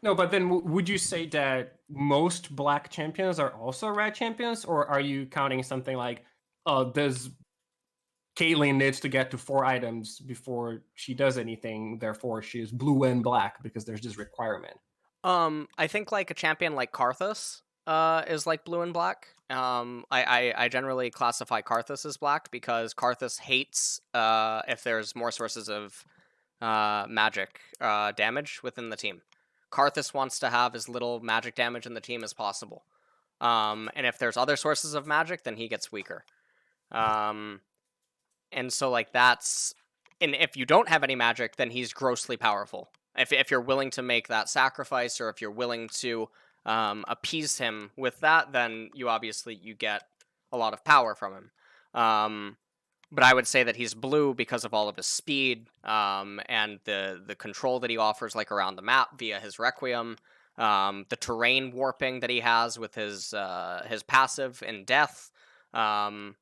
No, but then would you say that most black champions are also red champions, or are you counting something like, does Caitlyn needs to get to 4 items before she does anything, therefore she is blue and black because there's this requirement? I think like a champion like Karthus is like blue and black. I generally classify Karthus as black because Karthus hates if there's more sources of magic damage within the team. Karthus wants to have as little magic damage in the team as possible. And if there's other sources of magic, then he gets weaker. And so like that's... And if you don't have any magic, then he's grossly powerful. If you're willing to make that sacrifice, or if you're willing to appease him with that, then you get a lot of power from him. But I would say that he's blue because of all of his speed and the control that he offers, like around the map via his Requiem, the terrain warping that he has with his passive in Death. I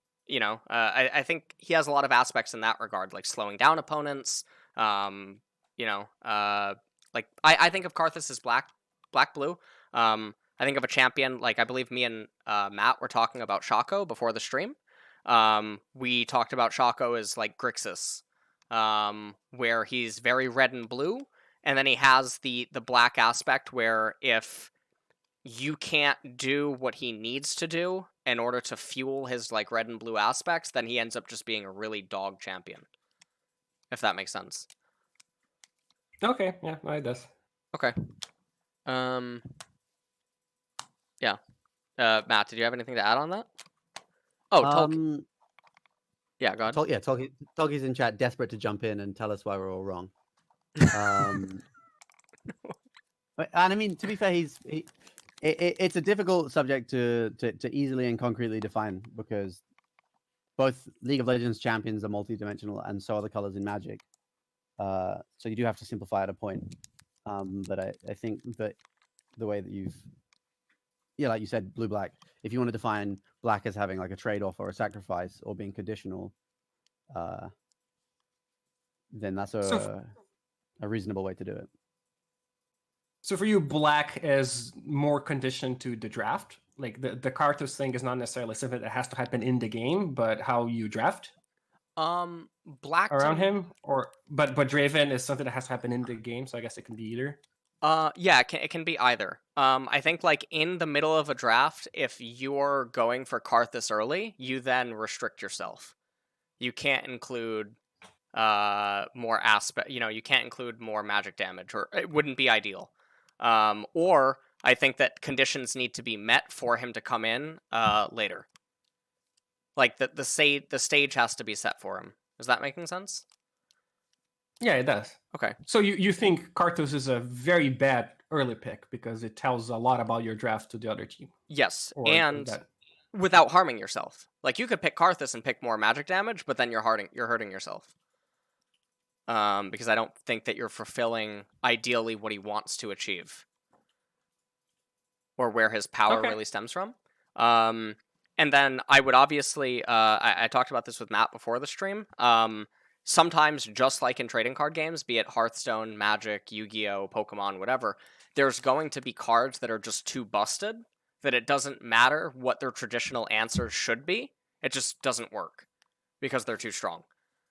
think he has a lot of aspects in that regard, like slowing down opponents. I think of Karthus as black blue. I think of a champion like I believe me and Matt were talking about Shaco before the stream. We talked about Shaco as like Grixis, where he's very red and blue, and then he has the black aspect where if you can't do what he needs to do in order to fuel his like red and blue aspects, then he ends up just being a really dog champion. If that makes sense. Okay, yeah, it does. Okay. Yeah. Matt, did you have anything to add on that? Oh, Tolkien. Yeah, go ahead. Tolkien's in chat, desperate to jump in and tell us why we're all wrong. And I mean, to be fair, it's a difficult subject to easily and concretely define because both League of Legends champions are multi-dimensional and so are the colors in Magic. So you do have to simplify at a point. But I think that the way that like you said, blue-black, if you want to define black as having like a trade-off or a sacrifice or being conditional, then that's a reasonable way to do it. So for you, black is more conditioned to the draft? Like the Karthus thing is not necessarily something that has to happen in the game, but how you draft? Black around him, but Draven is something that has to happen in the game, so I guess it can be either. Yeah, it can be either. I think like in the middle of a draft, if you're going for Karthus early, you then restrict yourself. You can't include more aspect. You can't include more magic damage, or it wouldn't be ideal. Or I think that conditions need to be met for him to come in later. Like the stage has to be set for him. Is that making sense? Yeah, it does. Okay. So you think Karthus is a very bad early pick because it tells a lot about your draft to the other team? Yes, and without harming yourself. Like you could pick Karthus and pick more magic damage, but then you're hurting yourself. Because I don't think that you're fulfilling ideally what he wants to achieve, or where his power really stems from. And then I would obviously, I talked about this with Matt before the stream. sometimes, just like in trading card games, be it Hearthstone, Magic, Yu-Gi-Oh, Pokemon, whatever, there's going to be cards that are just too busted that it doesn't matter what their traditional answers should be. It just doesn't work because they're too strong.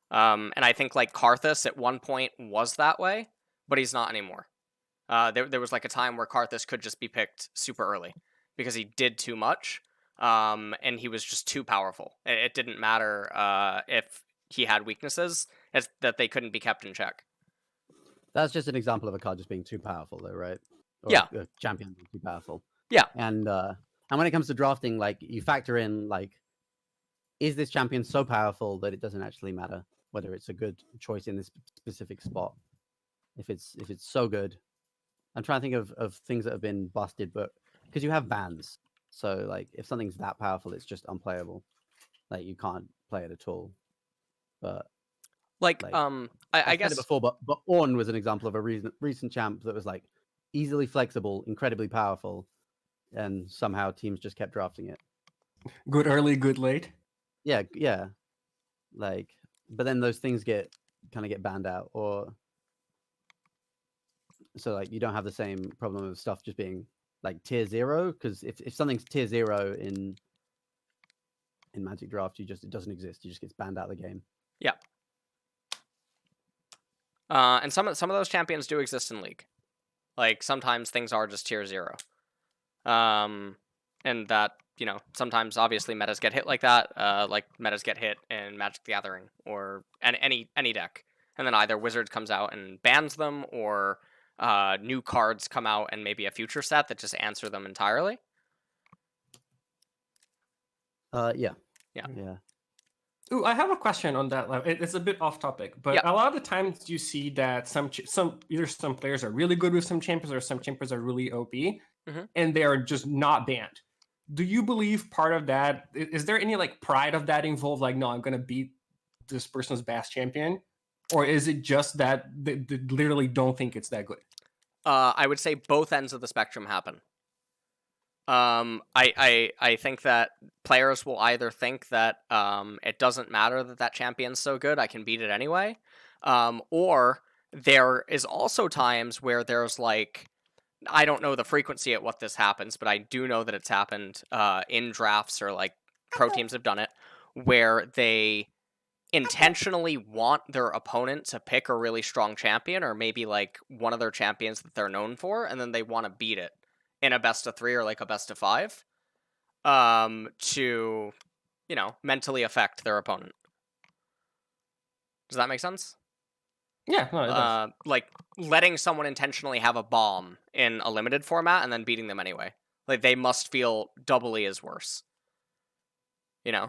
And I think like Karthus at one point was that way, but he's not anymore. There was like a time where Karthus could just be picked super early because he did too much, and he was just too powerful. It didn't matter if he had weaknesses, it's that they couldn't be kept in check. That's just an example of a card just being too powerful, though, right? Or Yeah. a champion being too powerful. Yeah. And when it comes to drafting, like you factor in like, is this champion so powerful that it doesn't actually matter whether it's a good choice in this specific spot? If it's so good, I'm trying to think of things that have been busted, but because you have bans, so like if something's that powerful, it's just unplayable. Like you can't play it at all. But I said guess it before, but Ornn was an example of a recent champ that was like easily flexible, incredibly powerful, and somehow teams just kept drafting it. Good early, good late. Yeah. Like, but then those things get banned out, or so like you don't have the same problem of stuff just being like tier 0, because if something's tier 0 in Magic Draft, it doesn't exist. It just gets banned out of the game. Yeah. And some of those champions do exist in League. Like sometimes things are just tier 0. And that, sometimes obviously metas get hit like that. Like metas get hit in Magic the Gathering or any deck. And then either Wizards comes out and bans them, or new cards come out and maybe a future set that just answer them entirely. Yeah. Ooh, I have a question on that. It's a bit off topic, but a lot of the times you see that some players are really good with some champions, or some champions are really OP, and they are just not banned. Do you believe part of that is there any like pride of that involved? Like, no, I'm going to beat this person's best champion, or is it just that they literally don't think it's that good? I would say both ends of the spectrum happen. I think that players will either think that it doesn't matter that champion's so good, I can beat it anyway, or there is also times where there's like, I don't know the frequency at what this happens, but I do know that it's happened in drafts, or like pro teams have done it, where they intentionally want their opponent to pick a really strong champion, or maybe like one of their champions that they're known for, and then they want to beat it in a best of 3 or like a best of 5, to, mentally affect their opponent. Does that make sense? Yeah, no, it does. Like letting someone intentionally have a bomb in a limited format and then beating them anyway. Like they must feel doubly as worse. Yeah.